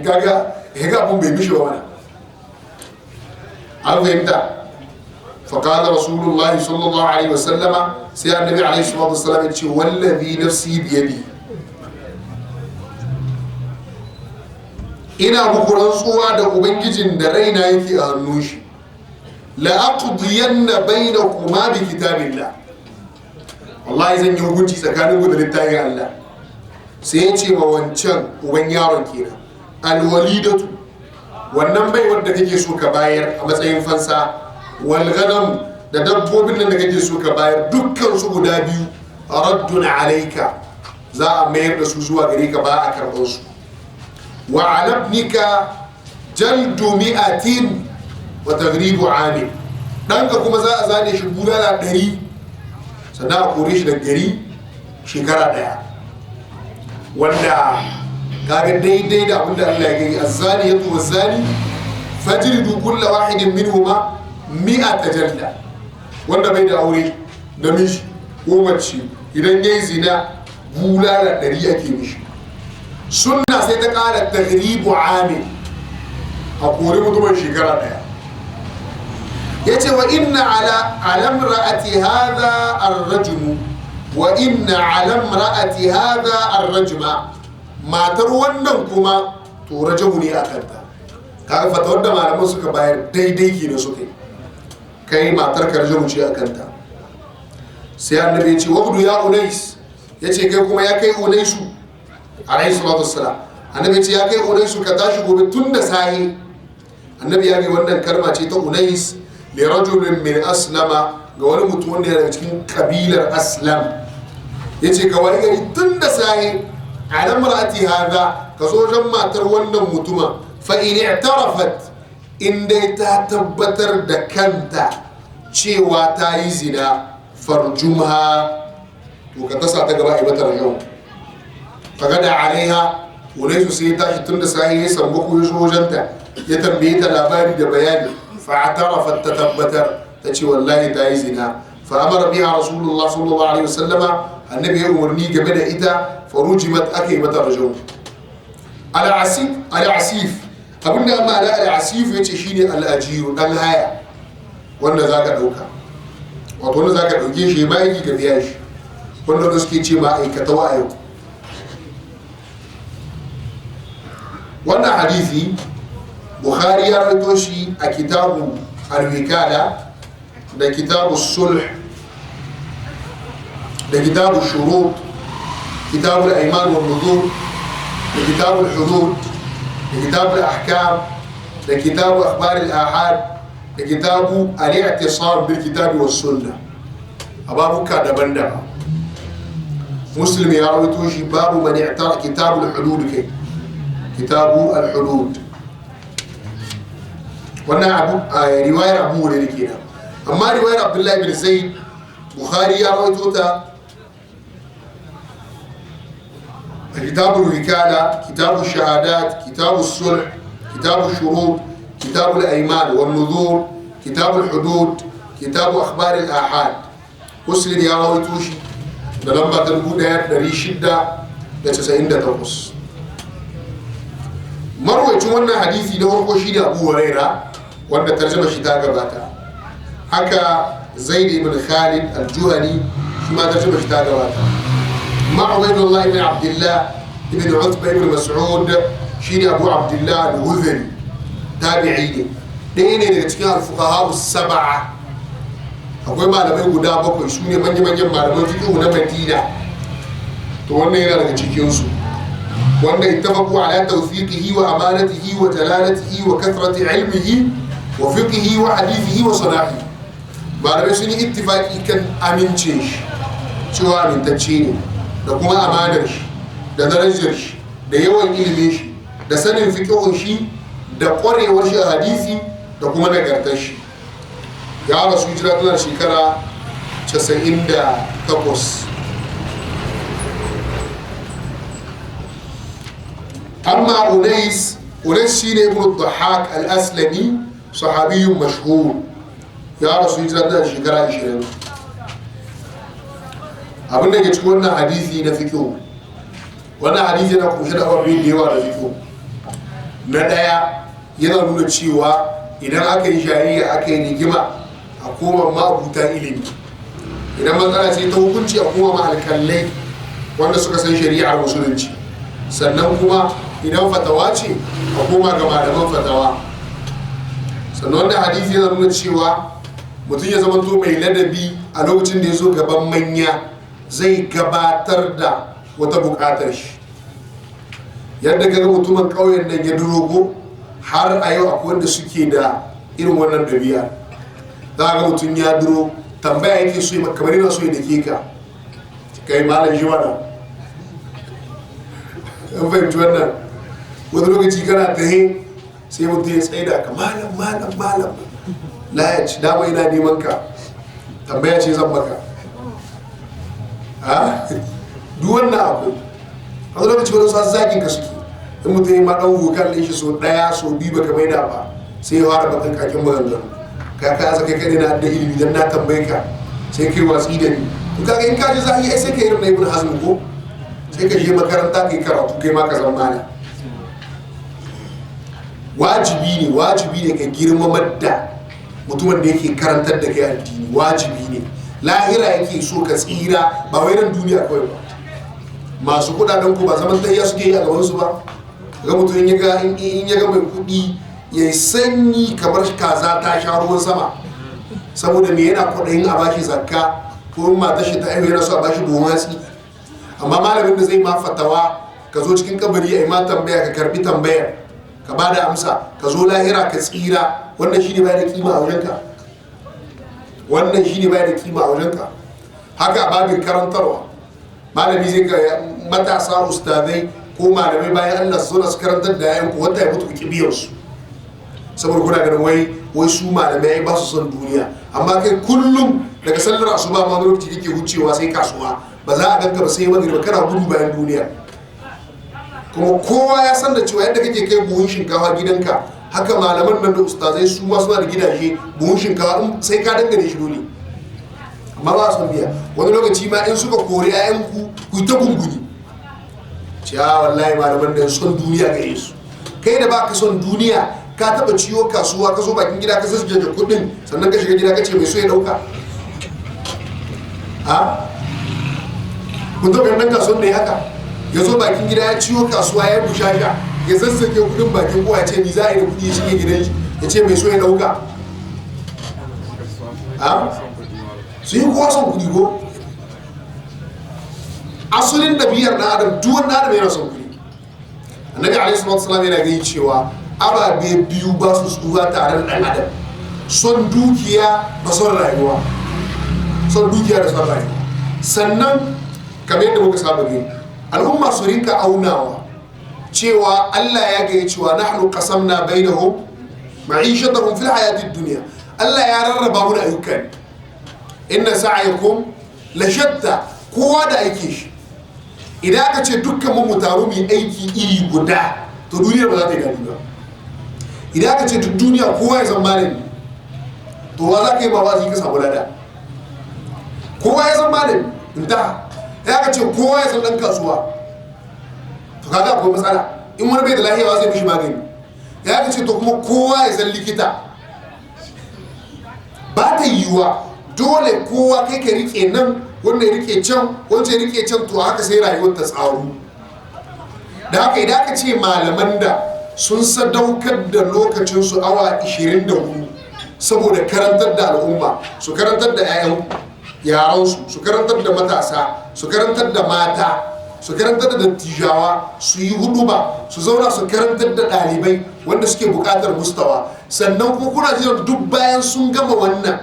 gaga abin bai mishi ba mana an fahimta فقال رسول الله صلى الله عليه وسلم سي النبي عليه الصلاه والسلام يقول والذي نفسي بيدي ina muku rantsuwa da ubangijin da raina yake a hannun shi la aqdiyanna bainakuma bi kitabillah wallahi zan yi hukunci tsakanin ku da littafin Allah sai ya ce ma wancan uban yaron kenan alwalidatu wannan bai wanda kake so ka bayar a matsayin fansa walganam da dabbobin da kake so ka bayar dukkan su guda biyu raddun alayka za a mayar da su zuwa gare ka ba a karɓar su wa alabnika jaldu mi'atin wa taghribu 'amil danka kuma za a zane shi bulala 100 sannan a kore shi da gari shekara 1 wanda kaga daidai da abinda Allah ya gani az-zaniyatu waz-zani fajridu kull wahidin minhuma mi'ata jalda wanda bai da aure namiji ko mace idan yayi zina bulala 100 ake mishi sunna sai ta kara taghribu 'amil a kore mutumin shekara 1 yace wa inna ala imra'ati hadha ar-rajm wa inna ala imra'ati hadha ar-rajma matar wannan kuma to rajamu ne akan ta kaga fatawar da malaman suka bayar daidai kenan suka yi kai matar ka rajamu ce akan ta sai annabi ya ce wabdu ya unais ya ce kai kuma ya kai unaisu alayhi salatu wassalam. Annabi ce ya kai Unaisu ka tashi gobe tun da sahi. Annabi ya ga wannan kalma ce ta Unais li rajulin min aslama, ga wani mutum wanda yana cikin kabilar Aslam. Yace ka wani gari tun da sahi ala mar'ati hadha, ka zo wajen matar wannan mutuma, fa in i'tarafat, in dai ta tabbatar da kanta cewa ta yi zina, farjumha, to ka tasa ta gaba ibatar yau. Fagada alaiha, Unaisu sai ya tashi tun da sahi ya samu ko ya zo wajenta, ya tambaye ta labari da bayani, fa'atarafat, ta tabbatar, ta ce wallahi ta yi zina. Fa'amara biha Rasulullah sallallahu alaihi wasallama, annabi ya umarni game da ita, farujimat, aka yi mata rajau. Al-asif, abinda amma da al-asif ya ce shine al-ajiru, dan haya wanda za ka ɗauka, wato wanda za ka ɗauke shi ba yaki ka biya shi, wanda da suke ce ma'aikata wa yau. Wannan hadisi Bukhari ya rawaito shi a kitabu al-wikala da kitabu sulh da kitabu shurut, kitabu al-ayman wal nuzur, da kitabu al-hudud, da kitabu al-ahkam, da kitabu akhbar al-ahad, da kitabu al-i'tisam bil kitabi was sunnah. Ababuka daban-daban Muslim ya rawaito shi, babu man i'tara kitabu al-hudud, kai kitabu al-hudud. Wannan riwayar Abu Hurairah kenan. Amma riwayar Abdullah ibn Zaid, Bukhari ya rawaito ta kitabu al-wikala, kitabu shahadat, kitabu sulh, kitabu shurut, kitabu al-ayman wal nuzur, kitabu al-hudud, kitabu akhbar al-ahad. Muslim ya rawaito shi da lamba 1698. Marwayacin wannan hadisi na farko shine Abu Hurairah, wanda tarjuma shi ta gabata. Haka Zaid ibn Khalid al-Juhani, shi ma tarjuma shi ta gabata. Ubaydullah ibn Abdullah ibn Utbah ibn Mas'ud, shine Abu Abdullah al-Hudhali, tabi'i ne, ɗaya ne daga cikin al-fuqaha as-sab'a. Akwai malamai guda bakwai, su ne manyan malaman fiqh na Madina, to wannan yana daga cikin su, wanda ittafaqu ala tawfiqihi wa amanatihi wa jalalatihi wa kathrati ilmihi wa fiqhihi wa hadithihi wa salahihi. Malamai sun yi ittifaqi kan amince shi, cewa amintacce ne, da kuma amanar shi, da darajar shi, da yawan ilimin shi, da sanin fiqhun shi, da ƙwarewar shi a hadisi, da kuma nagartar shi. Ya rasu hijira tana shekara 98. Amma Unais shine ibn al-Dhahhak al-Aslami, sahabiyyun mashhur, ya rasu hijira tana shekara 20. Abin da ke cikin wannan hadisi na fiqh, wannan hadisi yana kunshe da abubuwa da yawa da fiqh. Na daya, yana nuna cewa idan aka yi shari'a, aka yi rigima, a koma ma'abuta ilimi. Idan matsala ce ta hukunci, a koma ma alƙalai wanda suka san shari'ar musulunci. Sannan kuma idan fatawa ce, a koma ga malaman fatawa. Sannan wannan hadisi yana nuna cewa mutum ya zama to mai ladabi a lokacin da ya zo gaban manya, zai gabatar da wata buƙatar shi. Yadda kaga mutumin ƙauyen nan ya durogo, har a yau akwai wanda suke da irin wannan ɗabi'a. Za ga mutum ya duro, tambaya yake so ya, kamar yana so ya dake ka, kai malam shi mana. An fahimci wannan? Wani lokaci kana tahe, sai mutum ya tsaye da ka, malam layaci, dama yana neman ka, tambaya ce zan maka. Duk wannan abu a wani lokaci wani sa zagin ka suke. In mutum ya ma ɗan vokal ɗin shi so ɗaya so biyu baka mai da ba, sai ya fara bakan kakin maganganu. Ka asa kai kadai na da ilimi dan na tambaye ka, sai kai watsi da ni. To kaga in ka ji zagi, ai sai ka irin na Ibn Hazm ko, sai ka je makaranta kai karatu, kai ma ka zama malam. Wajibi ne ka girmamar da mutumin da yake karantar da kai addini, wajibi ne. Lahira yake so ka tsira, ba wai nan duniya kawai ba. Masu kudaden ku ba zaman tayya suke yi a gaban su ba. Ga mutum in ya ga mai kudi ya sanyi kamar kaza ta sha ruwan sama, saboda me yana kwaɗayin a bashi zakka, ko matar shi ta aihu yana so a bashi buhun hatsi. Amma malamin da zai ma fatawa ka zo cikin kabari ya ma tambaya ka karbi tambayar ka ba da amsa ka zo lahira ka tsira, wannan shine bai da kima a wajenka? Wannan shine bai da kima a wajenka? Haka babin karantarwa, malami zai ga matasa ustadai ko malamai bayan Allah su zo su karantar da yayan ku wanda ya mutu ki biyan su, saboda kuna ganin wai su malamai ba su son duniya, amma kai kullum daga sallar asuba ma lokaci kake wucewa sai kasuwa, ba za a ganka ba sai magriba kana gudu bayan duniya. Kuma kowa ya san da cewa yadda kake kai buhun shinkafa gidanka, haka malaman nan da ustazai su ma suna da gidaje buhun shinkafa sai ka dangane shi dole, amma ba su biya. Wani lokaci ma in suka kori 'ya'yanku ku ta gunguni cewa wallahi malaman da son duniya ga yesu. Kai da baka son duniya ka taba ciwo kasuwa ka zo bakin gida ka sasje da kudin sannan ka shiga gida ka ce mai so ya dauka? Kun taɓa nan kasuwan da ya haka ya zo bakin gida ya ciwo kasuwa ya bushasha ya zazzage kudin bakin kowa ce ni za a yi da kudi ya shige gidan shi ya ce mai so ya dauka? Su yi kowa son kudi ko? Asalin ɗabi'ar ɗan adam, duwan ɗan adam yana son kudi. Annabi alaihi salatu wasallam yana gani cewa ababe biyu ba su tsufa tare da ɗan adam: son dukiya da son rayuwa. Son dukiya da son rayuwa. Sannan kamar yadda muka saba gani, al'umma su rinka aunawa cewa Allah ya gaya cewa nahnu qasamna bainahum ma'ishatahum fil hayatid dunya. Allah ya rarraba mu da ayyukan. Inna sa'yakum la shatta, kowa da aike shi. Idan aka ce dukkan mu taru mu aiki iri guda, to duniya ba za ta yi dadi ba. Idan aka ce duk duniya kowa ya zama malami, to wa za ka yi bawa ka samu lada? Kowa ya zama malami inta. Idan aka ce kowa ya zama dan kasuwa, to kaga akwai matsala. In wani bai da lafiya zai mishi magani. Idan aka ce to kuma kowa ya zama likita, ba ta yiwuwa. Dole kowa kai ka rike nan, wanda ya rike can, wanda ya rike can, to haka sai rayuwar ta tsaro. Da haka idan aka ce malaman da sun sadaukar da lokacinsu awa 24 saboda karantar da al'umma, su karantar da 'ya'yan yaransu, su karantar da matasa, su karantar da mata, su karantar da dattijawa, su yi huduba, su zauna su karantar da ɗalibai wanda suke buƙatar mustawa, sannan kuma kuna jiran duk bayan sun gama wannan,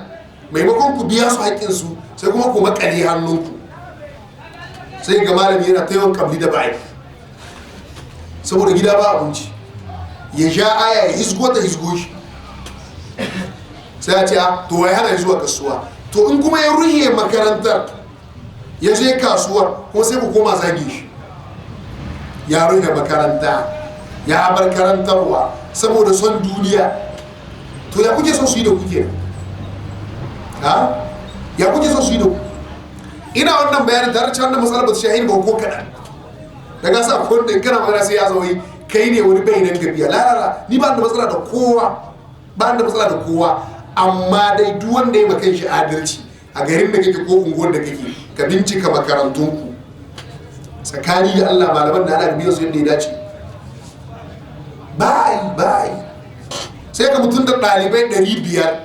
maimakon ku biya su haƙƙinsu sai kuma ku makale hannunku, sai ga malami yana ta yawan kabli da ba'i saboda gida ba abinci, ya sha aya ya hisgo ta hisgo shi, sai a ce to wai hana zuwa kasuwa. To in kuma ya ruhe makarantar ya je kasuwar, kuma sai ku koma zage shi, ya ruhe makaranta, ya bar karantarwa saboda son duniya. To ya kuke son su yi da kuke? Ya kuke son su yi da ku? Ina wannan bayanin tare da wannan matsalar ba ta shahin ba ko kaɗan. Daga sa ko da kana magana sai ya zo kai ne wani bai nan gabiya. La ni ba da matsala da kowa, ba da matsala da kowa, amma dai duk wanda ya maka shi adalci a garin da kake ko unguwar da kake, ka bincika makarantunku tsakani da Allah, malaman da ana biyan su yadda ya dace. Bai sai ka mutum da ɗalibai 500,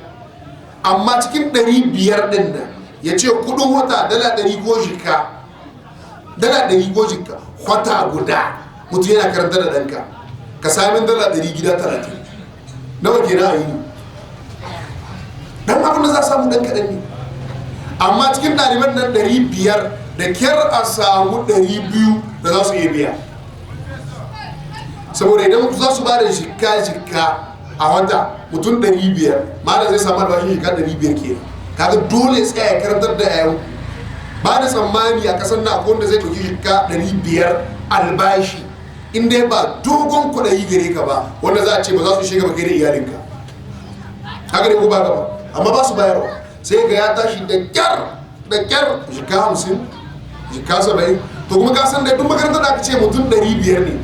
amma cikin 500 ɗin nan ya ce kudin wata $100 ko jika, $100 ko jika wata guda mutum yana karanta da ɗanka, ka sami $100 gida 30 nawa ke na yi dan abin da za a samu ɗan kaɗan ne. Amma cikin ɗaliban nan 500 da kyar a samu 200 da za su iya biya, saboda idan za su ba da jika a wata mutum 500, ma da zai samu albashin jika 500 ke. Kaga dole tsaya ya karantar da yayan. Ba da tsammani a kasar na akwai wanda zai ɗauki jika 500 albashi in dai ba dogon kuɗayi gare ka ba, wanda za a ce ba za su shiga ba kai da iyalinka. Haka ne ko ba gaba, amma ba su bayarwa. Sai ga ya tashi da kyar jika 50, jika 70. To kuma ka san da duk makarantar da aka ce mutum 500 ne,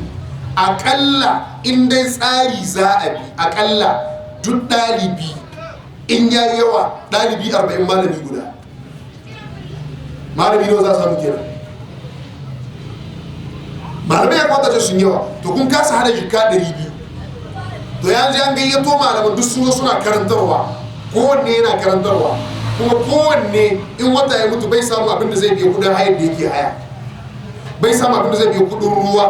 akalla in dai tsari za a bi, akalla duk ɗalibi in ya yi yawa ɗalibi 40 malami guda. Malami nawa za a samu kenan? Malamai ya kwanta sun yawa, to kun kasa hada jika 200. To yanzu an gayyato malaman duk sun zo suna karantarwa, kowanne yana karantarwa, kuma kowanne in wata ya mutu bai samu abin da zai biya kudin hayar da yake haya, bai samu abin da zai biya kudin ruwa,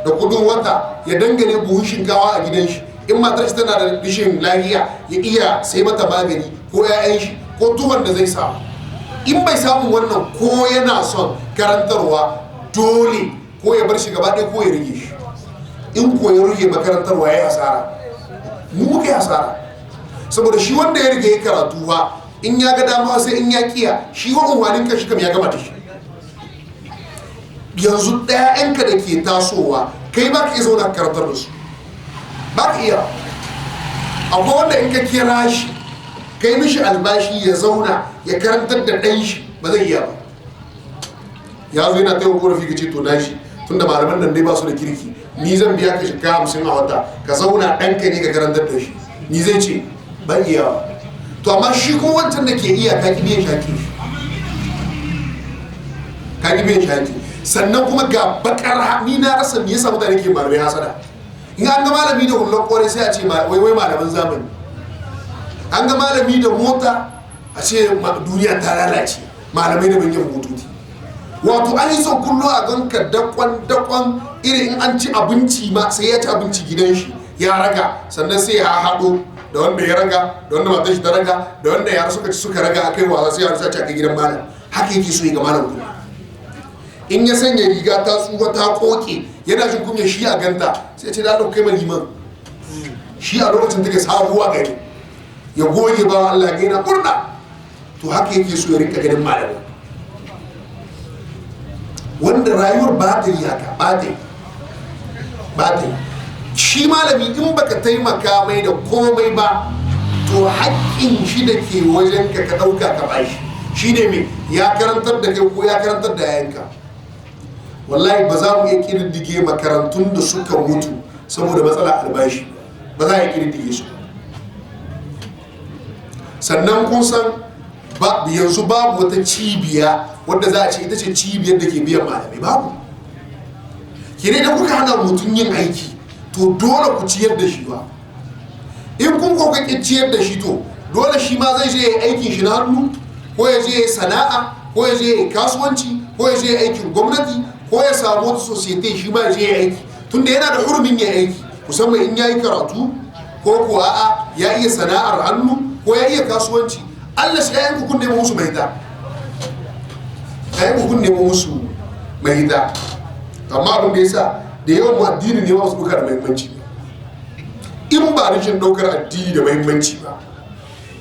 da kudin wata ya dangane buhun shinkawa a gidan shi, in matar shi tana da rishin lafiya ya iya sai mata magani ko 'ya'yan shi ko tuwon da zai samu. In bai samu wannan ko yana son karantarwa dole ko ya bar shi gaba ɗaya ko ya rage shi. In ko ya rage makarantarwa ya yi asara, mu muka yi asara. Saboda shi wanda ya rage ya karatu ba, in ya ga dama sai in ya kiya shi wa unwanin kashi kam ya gama da shi. Yanzu ɗayanka da ke tasowa kai ba ka iya zauna karantar da su, ba ka iya. Akwai wanda in ka kira shi kai mishi albashi ya zauna ya karantar da ɗan shi ba zai iya ba. Ya zo yana taimako korafi ka ce to na shi tunda malaman nan dai ba su da kirki, ni zan biya ka shekara 50 a wata ka zauna ɗanka ne ka karantar da shi, ni zai ce ban iya ba. To amma shi ko wancan da ke iya ka ki biyan shaki, ka ki biyan shaki. Sannan kuma ga bakar ni na rasa me yasa mutane ke malamai hasada. In an ga malami da hullon kore sai a ce wai malaman zamani, an ga malami da mota a ce duniya ta lalace, malamai da manyan motoci. Wato an yi son kullo a ganka dakon irin in an ci abinci ma sai ya ci abinci gidan shi ya raga, sannan sai ya haɗo da wanda ya raga, da wanda matar shi ta raga, da wanda yara suka ci suka raga akai wasa sai yara sa ci a gidan malam. Haka yake so ya ga malam kuma. In ya sanya riga ta tsufa ta koke yana jin kunya shi a ganta sai ce da kai mai liman shi a lokacin take sabuwa gari ya goge ba Allah ga yana murna. To haka yake so ya rinka ganin malami wanda rayuwar ba ta yi haka, ba ta yi. Shi malami in baka taimaka mai da komai ba to haƙƙin shi da ke wajen ka ɗauka ka bashi shine me ya karantar da kai ko ya karantar da yayanka. Wallahi ba za mu iya ƙididdige makarantun da suka mutu saboda matsala albashi, ba za a iya ƙididdige su. Sannan kun san yanzu babu wata cibiya wadda za a ce ita ce cibiyar da ke biyan malamai, babu. Kene da kuka hana mutum yin aiki to dole ku ciyar da shi ba. In kun kokakin ciyar da shi to dole shi ma zai je ya yi aikin shi na hannu, ko ya je ya yi sana'a, ko ya je ya yi kasuwanci, ko ya je ya yi aikin gwamnati, ko ya samu wata society shi ma ya je ya yi aiki, tunda yana da hurumin ya aiki, musamman in ya yi karatu ko kuwa a'a ya iya sana'ar hannu ko ya iya kasuwanci. Allah shi ya kun nemo musu mahita, kun nemo musu mahita. Amma abin da ya sa da yawan mu addini ne wasu ɗauka da muhimmanci. In ba rashin ɗaukar addini da muhimmanci ba,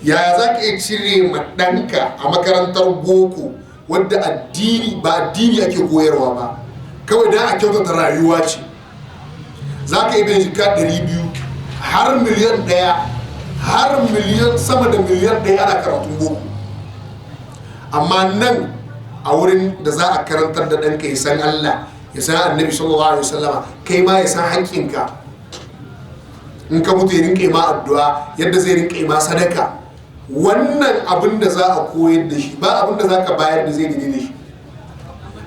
yaya za ka iya cire ma ɗanka a makarantar boko wadda addini ba addini ake koyarwa ba, kawai dan a kyautata rayuwa ce, za ka yi bai jika 200 har miliyan 1 har miliyan sama da miliyan 1 ana karatun boko. Amma nan a wurin da za a karantar da ɗanka ya san Allah, ya san annabi sallallahu alaihi wasallama, kai ma ya san haƙƙinka. In ka mutu ya rinƙe ma addu'a yadda zai rinƙe ma sadaka. Wannan abin da za a koyar da shi ba abin da za ka bayar da zai gidi da shi.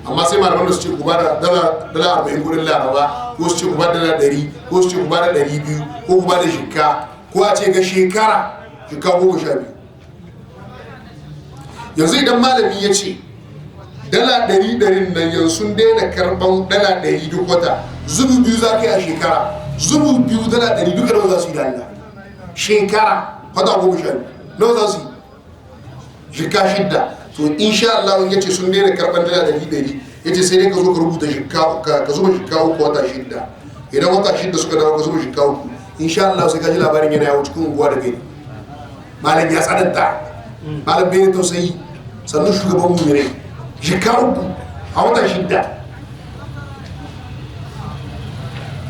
Amma sai malaman da su ce ku ba da dala 40 kudin laraba, ko su ce ku ba da dala 100, ko su ce ku ba da 200, ko ku ba da shikka, ko a ce ga shekara shikka 12. Yanzu idan malami ya ce dala 100 nan yanzu sun daina karban dala 100 duk wata, zubu biyu za ka yi a shekara, zubu biyu dala 100 duka nawa za su yi da Allah shekara wata 12 nawa za su yi shekka 6. To insha Allah in yace sun daina karban dala 100 yace sai dai ka zo ka rubuta shekka ka zuba shekka 3 wata 6. Idan wata 6 suka dawo ka zuba shekka 3, insha Allah sai ka ji labarin yana yawo cikin unguwa da gari. Malam ya tsananta, malam bai tausayi, sannan shugaban mu ne shekka 3 a wata 6.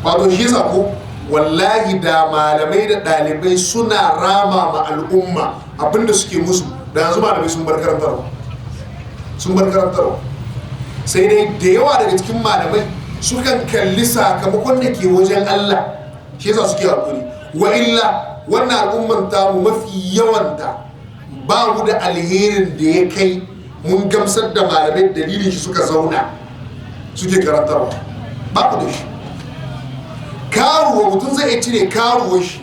Wato shi yasa ko wallahi da malamai da ɗalibai suna rama ma al'umma abinda suke musu, da yanzu malamai sun bar karantarwa. Sai dai da yawa daga cikin malamai sukan kalli sakamakon da ke wajen Allah, shi yasa suke hakuri. Wa illa wannan al'umman tamu mafi yawanta ba mu da alherin da ya kai mun gamsar da malamai dalilin shi suka zauna suke karantarwa, ba ku da shi. Karuwa mutum zai iya cire karuwar shi,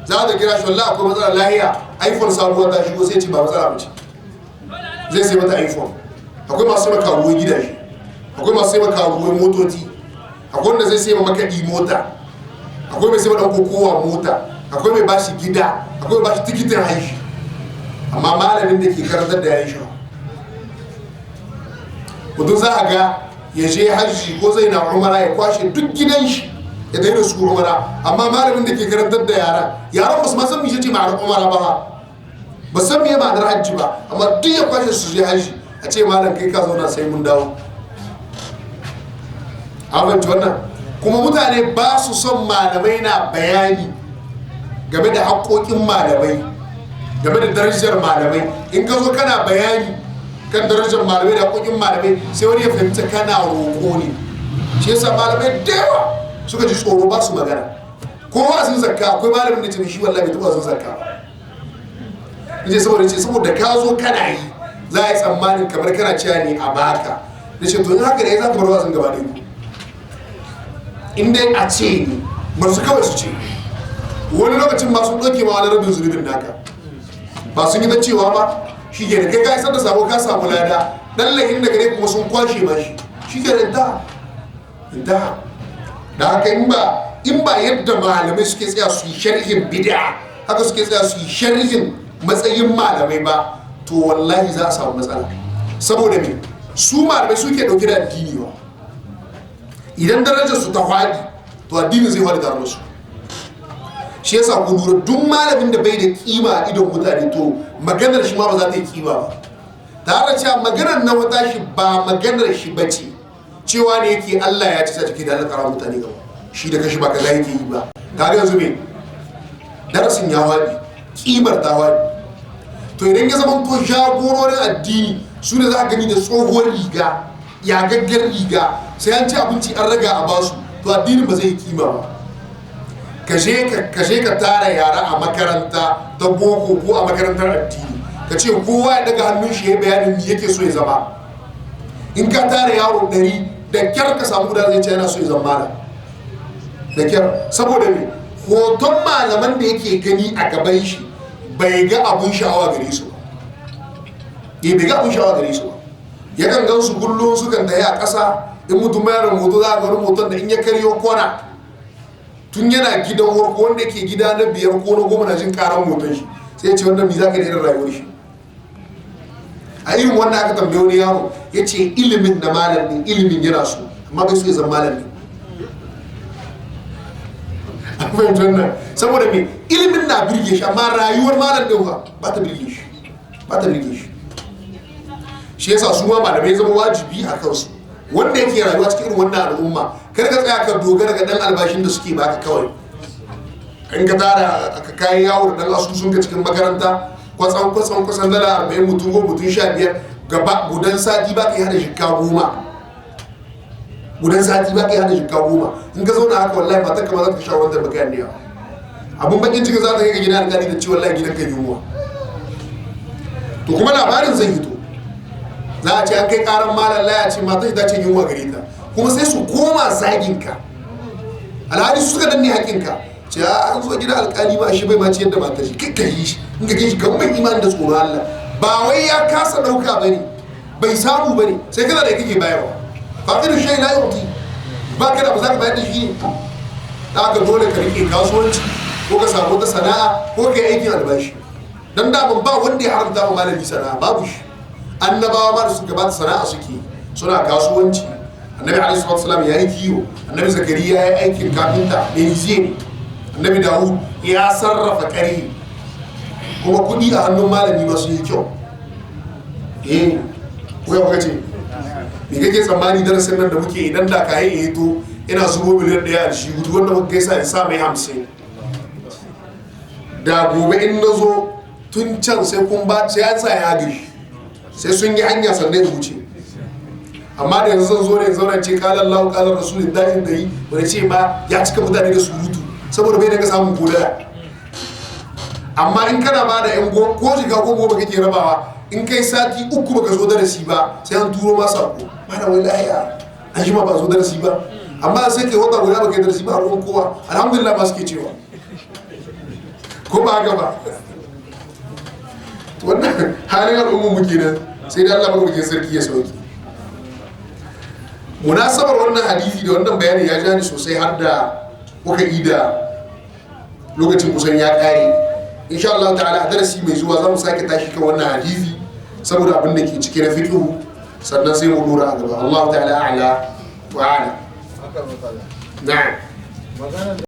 za ta kira shi wallahi akwai matsala lahiya, iPhone sabuwa ta shigo sai ce ba matsala bace, zai sai mata iPhone. Akwai masu sai karuwar gidaje, akwai masu sai karuwar motoci, akwai wanda zai sai makaɗi mota, akwai mai sai ɗan kokowa mota, akwai mai bashi gida, akwai mai bashi tikitin haishi, amma malamin da ke karantar da yayin shi mutum za a ga ya je hajji ko zai na umara ya kwashe duk gidan shi ya daina su umara, amma malamin da ke karantar da yaran ba su ma san me ce ma'anar umara ba san me ma'anar hajji ba, amma duk ya kwashe su je hajji a ce malam kai ka zauna sai mun dawo. an wannan kuma mutane ba su son malamai na bayani game da haƙoƙin malamai, game da darajar malamai. In ka zo kana bayani kan darajar malamai da haƙoƙin malamai sai wani ya fahimta kana roƙo ne. Shi yasa malamai da yawa suka ji tsoro ba su magana. Kowa sun zakka, akwai malamin da ce shi wallahi bai taɓa sun zakka ba. Saboda ka zo kana yi za a yi tsammanin kamar kana cewa ne a baka. Da ce to in haka ne za ka bar wasan gaba da ku. In dai a ce ne masu kawai su ce, wani lokacin masu ɗauke ma wani rabin zunubin naka ba sun yi ta cewa ba shi ke da kai ka isar da sabo ka samu lada ɗan lahin da gare kuma sun kwashe ma shi ke da inta da haka in ba yadda malamai suke tsaya su yi sharhin bid'a haka suke tsaya su yi sharhin matsayin malamai ba, to wallahi za a samu matsala. Saboda me su malamai suke ɗauke da addini ba, idan darajar su ta faɗi to addini zai faɗi tare da su. Shi yasa ku lura duk malamin da bai da kima a idon mutane to maganar shi ma ba za ta yi kima ba. Tare da cewa maganar na wata shi ba maganar shi bace, cewa ne yake Allah ya ci ta ciki da Allah kara mutane gaba, shi da kashi ba kaza yake yi ba. Kaga yanzu me darasin ya faɗi, kimar ta faɗi. To idan ya zama to jagororin addini su ne za a gani da tsohuwar riga, yagaggen riga, sai an ci abinci an raga a basu, to addinin ba zai yi kima ba. Kashe ka tara yara a makaranta ta boko ko a makarantar addini, ka ce kowa ya daga hannun shi ya bayanin me yake so ya zama. In ka tara yaro 100 da kyar ka samu guda zai ce yana so ya zama da kyar. Saboda me hoton malaman da yake gani a gaban shi bai ga abun sha'awa gare su ba, bai ga abun sha'awa gare su ba. Yakan gan su kullum sukan tayi a ƙasa, in mutum ya rubutu za a ga rubutun da in ya karyo kona tun yana gidan warko wanda yake gida na 5 ko na 10 na jin karan motar shi, sai ya ce wannan mi za ka daina rayuwar shi. A irin wannan aka tambaye wani yaro ya ce ilimin da malamin ilimin yana so amma bai so ya zama malamin. An fahimci wannan, saboda me ilimin na birge shi amma rayuwar malam din ba ta birge shi, ba ta birge shi. Shi yasa su ma malamai zama wajibi a kansu wanda yake rayuwa cikin irin wannan al'umma, kar ka tsaya ka dogara ga dan albashin da suke baka kawai. In ka tara ka kayan yawo da dan asusun ka cikin makaranta kwasan dala 40 mutum ko mutum 15 gaba gudan sati ba ka yi hada shikka 10, gudan sati ba ka yi hada shikka 10. In ka zauna haka wallahi matar ka ma za ta sha wanda baka yanne yawa. Abun bakin cikin za ta kai ka gida alƙali da ci wallahi gidan ka yunwa. To kuma labarin zai hito, za a ce an kai karan malam laya ce matar ta ce yunwa gare ta, kuma sai su koma zaginka alhali su suka danne haƙinka. Ce an zo gida alƙali ba shi bai ma ce yadda matar shi kai yi shi in ka shi kan mai imani da tsoron Allah, ba wai ya kasa ɗauka bane, bai samu bane, sai kana da kake bayarwa. Ba ka da shayi la yuti, ba ka da ba za ka bayar da shi ne. Da haka dole ka rike kasuwanci ko ka samu wata sana'a ko ka yi aikin albashi. Dan da ba wanda ya haramta wa malami sana'a, babu shi. Annabawa ma da suka gabata sana'a suke, suna kasuwanci. Annabi alaihi salatu wasallam ya yi kiwo, annabi zakariya ya yi aikin kafinta ne, annabi dawud ya sarrafa ƙarfi, kuma kuɗi a hannun malami masu yi kyau. Kuya kuka ce me kake tsammani darasin nan da muke idan da kayan ya hito ina zubo miliyan 1 a shi gudu wanda muka gaisa in sa mai 50, da gobe in na zo tun can sai kun ba sai an sa ya gashi, sai sun yi hanya sannan ya wuce. Amma da yanzu zan zo ne zauna ce kalan lahu kalan rasulun dajin da yi wani ce ma ya cika mutane da surutu saboda bai daga samun kodaya. Amma in kana ba da yan ko shiga ko gobe kake rabawa, in kai sati 3 baka zo darasi ba sai an turo ma sako mana wai lahiya an shi ma ba zo darasi ba, amma sai kai wata guda baka darasi ba a ruwan kowa alhamdulillah ba suke cewa ko ba haka ba. Wannan halin al'ummar muke nan sai da Allah muke sarki ya sauki. munasabar wannan hadisi da wannan bayani ya ja ni sosai har da muka yi da lokacin kusan ya kare. Insha Allah ta'ala a darasi mai zuwa za mu sake tashi kan wannan hadisi saboda abin da ke cike na fiqhu, sannan sai mu dora a gaba. Allah ta'ala a'la wa a'lam. Na'am.